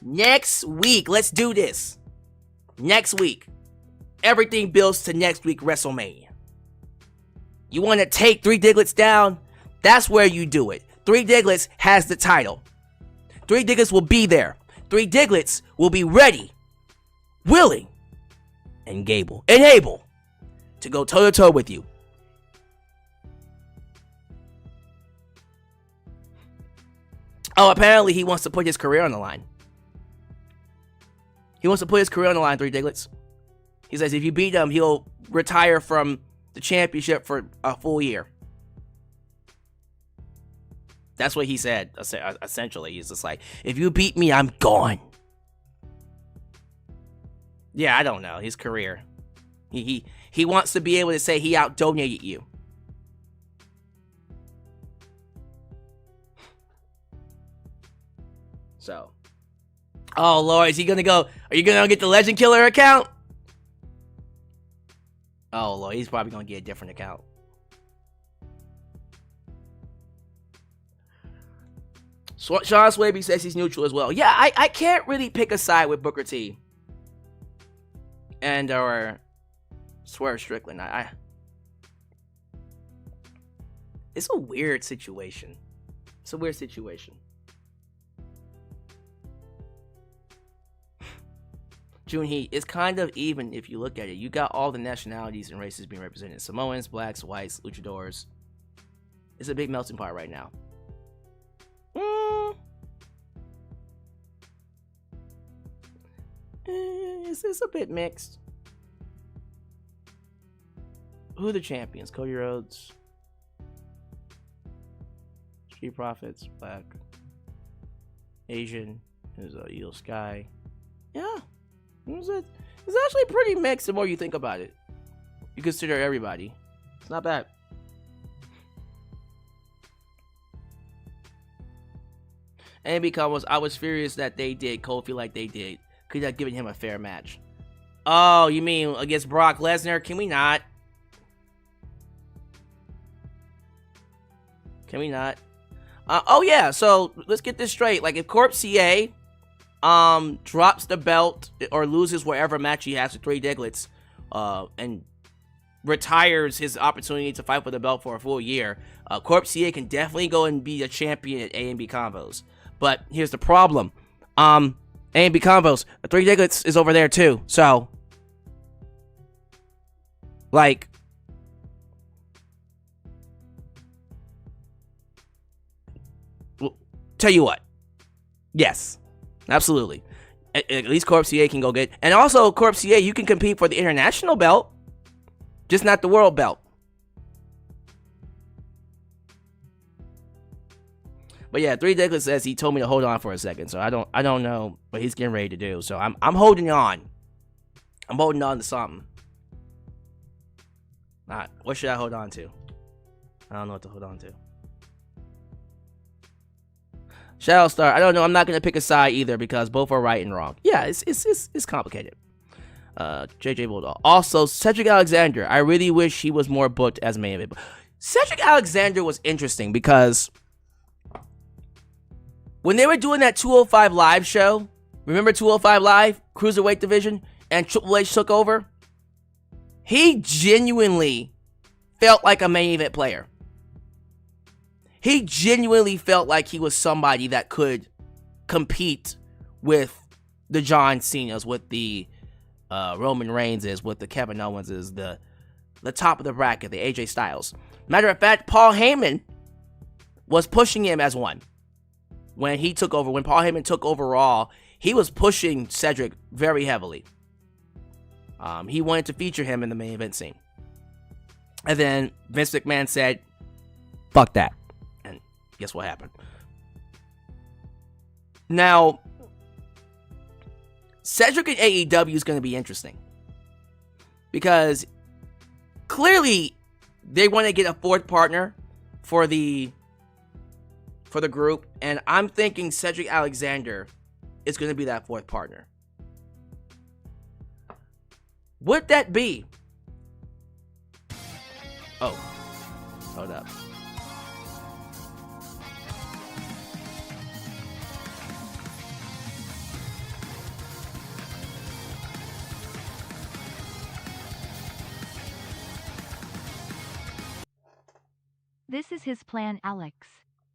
Next week, let's do this. Next week. Everything builds to next week WrestleMania. You want to take 3 Diglets down? That's where you do it. 3 Diglets has the title. 3 Diglets will be there. 3 Diglets will be ready, willing, and able to go toe-to-toe with you. Oh, apparently he wants to put his career on the line. He wants to put his career on the line, 3 Diglets. He says if you beat him, he'll retire from the championship for a full year. That's what he said, essentially. He's just like, if you beat me, I'm gone. Yeah, I don't know. His career. He wants to be able to say he out-donated you. So, oh Lord, is he gonna go? Are you gonna get the Legend Killer account? Oh Lord, he's probably gonna get a different account. Sean Swaby says he's neutral as well. Yeah, I can't really pick a side with Booker T and or Swerve Strickland. It's a weird situation. It's a weird situation. June Heat, it's kind of even if you look at it. You got all the nationalities and races being represented. Samoans, blacks, whites, luchadors. It's a big melting pot right now. It's a bit mixed. Who are the champions? Cody Rhodes, Street Profits, black, Asian. There's Eel Sky. Yeah. It's actually pretty mixed the more you think about it. You consider everybody. It's not bad. And because I was furious that they did Kofi like they did. Could have given him a fair match. Oh, you mean against Brock Lesnar? Can we not? Can we not? Oh yeah, so let's get this straight. Like if Corp CA drops the belt or loses whatever match he has with Three Diglets, and retires his opportunity to fight for the belt for a full year, Corp CA can definitely go and be a champion at A&B Combos. But here's the problem. A&B Combos, Three Diglets is over there too. So, like, tell you what. Yes, absolutely. At least Corp CA can go get. And also, Corp CA, you can compete for the international belt, just not the world belt. But yeah, Three Diglets says he told me to hold on for a second, so I don't know what he's getting ready to do. So I'm holding on. I'm holding on to something. What should I hold on to? I don't know what to hold on to. Shadow Star, I don't know. I'm not gonna pick a side either because both are right and wrong. Yeah, it's complicated. JJ Bulldog. Also, Cedric Alexander. I really wish he was more booked as main event. Cedric Alexander was interesting because when they were doing that 205 Live show, remember 205 Live, Cruiserweight division, and Triple H took over? He genuinely felt like a main event player. He genuinely felt like he was somebody that could compete with the John Cena's, with the Roman Reigns's, with the Kevin Owens's, the top of the bracket, the AJ Styles. Matter of fact, Paul Heyman was pushing him as one. When Paul Heyman took over Raw, he was pushing Cedric very heavily. He wanted to feature him in the main event scene. And then Vince McMahon said, fuck that. And guess what happened? Now, Cedric in AEW is going to be interesting. Because clearly they want to get a fourth partner for the group, and I'm thinking Cedric Alexander is going to be that fourth partner. Would that be? Oh, hold up. This is his plan, Alyx.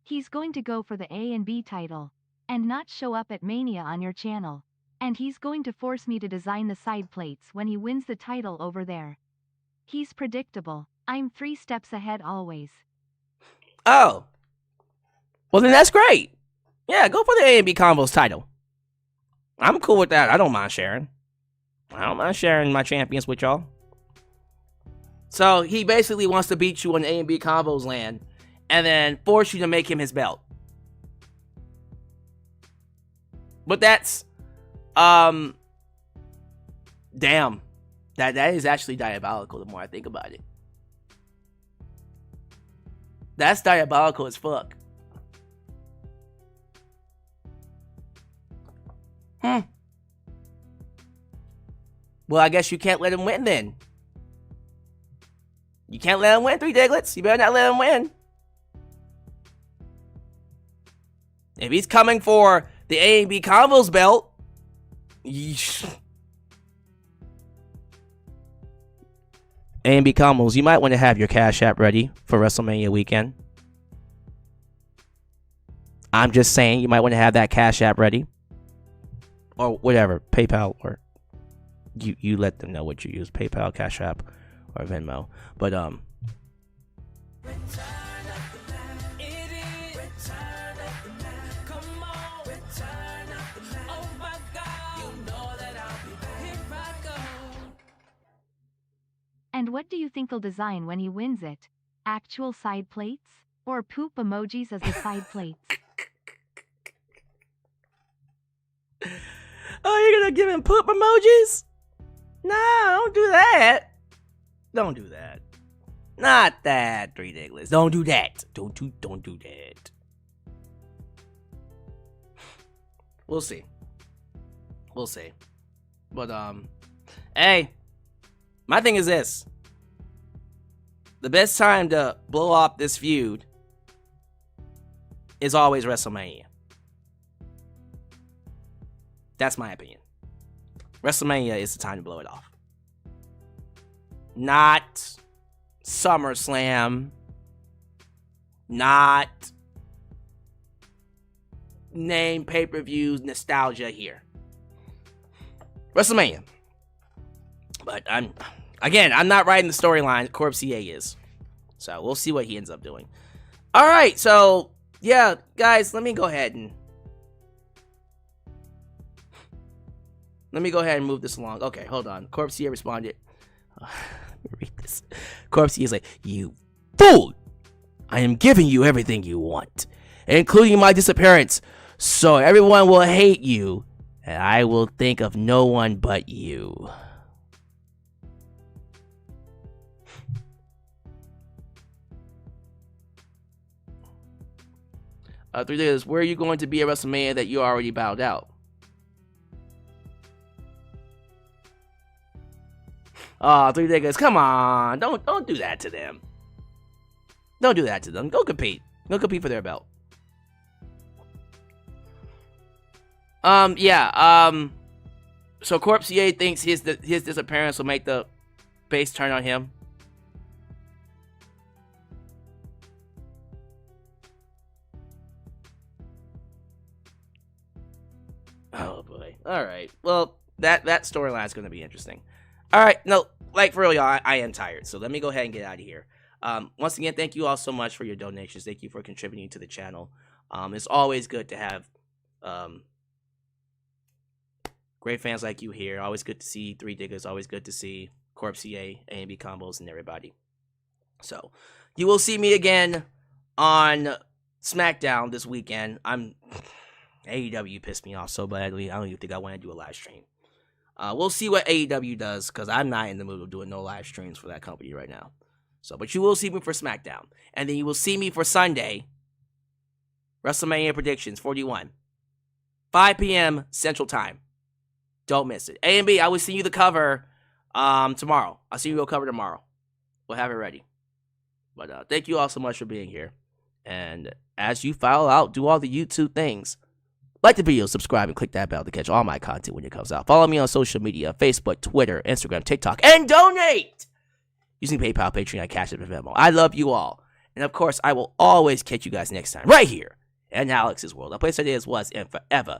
He's going to go for the A&B title, and not show up at Mania on your channel. And he's going to force me to design the side plates when he wins the title over there. He's predictable. I'm 3 steps ahead always. Oh. Well, then that's great. Yeah, go for the A&B Combos title. I'm cool with that. I don't mind sharing. I don't mind sharing my champions with y'all. So he basically wants to beat you on A&B Combos land and then force you to make him his belt. But that's damn. That is actually diabolical the more I think about it. That's diabolical as fuck. Well, I guess you can't let him win then. You can't let him win, Three Diglets. You better not let him win. If he's coming for the A&B Combos belt, yeesh. A&B Combos, you might want to have your Cash App ready for WrestleMania weekend. I'm just saying, you might want to have that Cash App ready. Or whatever, PayPal, or you let them know what you use, PayPal, Cash App, or Venmo. But And what do you think he'll design when he wins it? Actual side plates? Or poop emojis as the side plates? oh, you're gonna give him poop emojis? Nah, don't do that. Don't do that. Not that, Three Diglets. Don't do that. Don't do that. We'll see. But hey, my thing is this. The best time to blow off this feud is always WrestleMania. That's my opinion. WrestleMania is the time to blow it off. Not SummerSlam. Not name pay-per-views nostalgia here. WrestleMania. But I'm not writing the storyline. Corp CA is. So we'll see what he ends up doing. Alright, so yeah, guys, let me go ahead and move this along. Okay, hold on. Corp CA responded. Let me read this. Corp CA is like, "You fool! I am giving you everything you want, including my disappearance. So everyone will hate you, and I will think of no one but you." Three days. Where are you going to be at WrestleMania that you already bowed out? Oh, 3 Diggers, come on. Don't do that to them. Don't do that to them. Go compete. Go compete for their belt. So Corp CA thinks his disappearance will make the base turn on him. Oh boy. Alright. Well, that storyline is going to be interesting. Alright, no, like for real, y'all, I am tired. So let me go ahead and get out of here. Once again, thank you all so much for your donations. Thank you for contributing to the channel. It's always good to have great fans like you here. Always good to see 3 Diggers. Always good to see Corp CA, A&B Combos, and everybody. So, you will see me again on SmackDown this weekend. AEW pissed me off so badly. I don't even think I want to do a live stream. We'll see what AEW does, because I'm not in the mood of doing no live streams for that company right now. So, but you will see me for SmackDown. And then you will see me for Sunday, WrestleMania Predictions 41. 5 p.m. Central Time. Don't miss it. A&B, I will see you the cover tomorrow. I'll see you go cover tomorrow. We'll have it ready. But thank you all so much for being here. And as you file out, do all the YouTube things. Like the video, subscribe, and click that bell to catch all my content when it comes out. Follow me on social media, Facebook, Twitter, Instagram, TikTok, and donate using PayPal, Patreon, Cash App, and Venmo. I love you all. And of course, I will always catch you guys next time, right here in Alyx's World. A place that is, was, and forever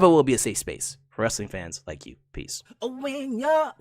will be a safe space for wrestling fans like you. Peace. When you're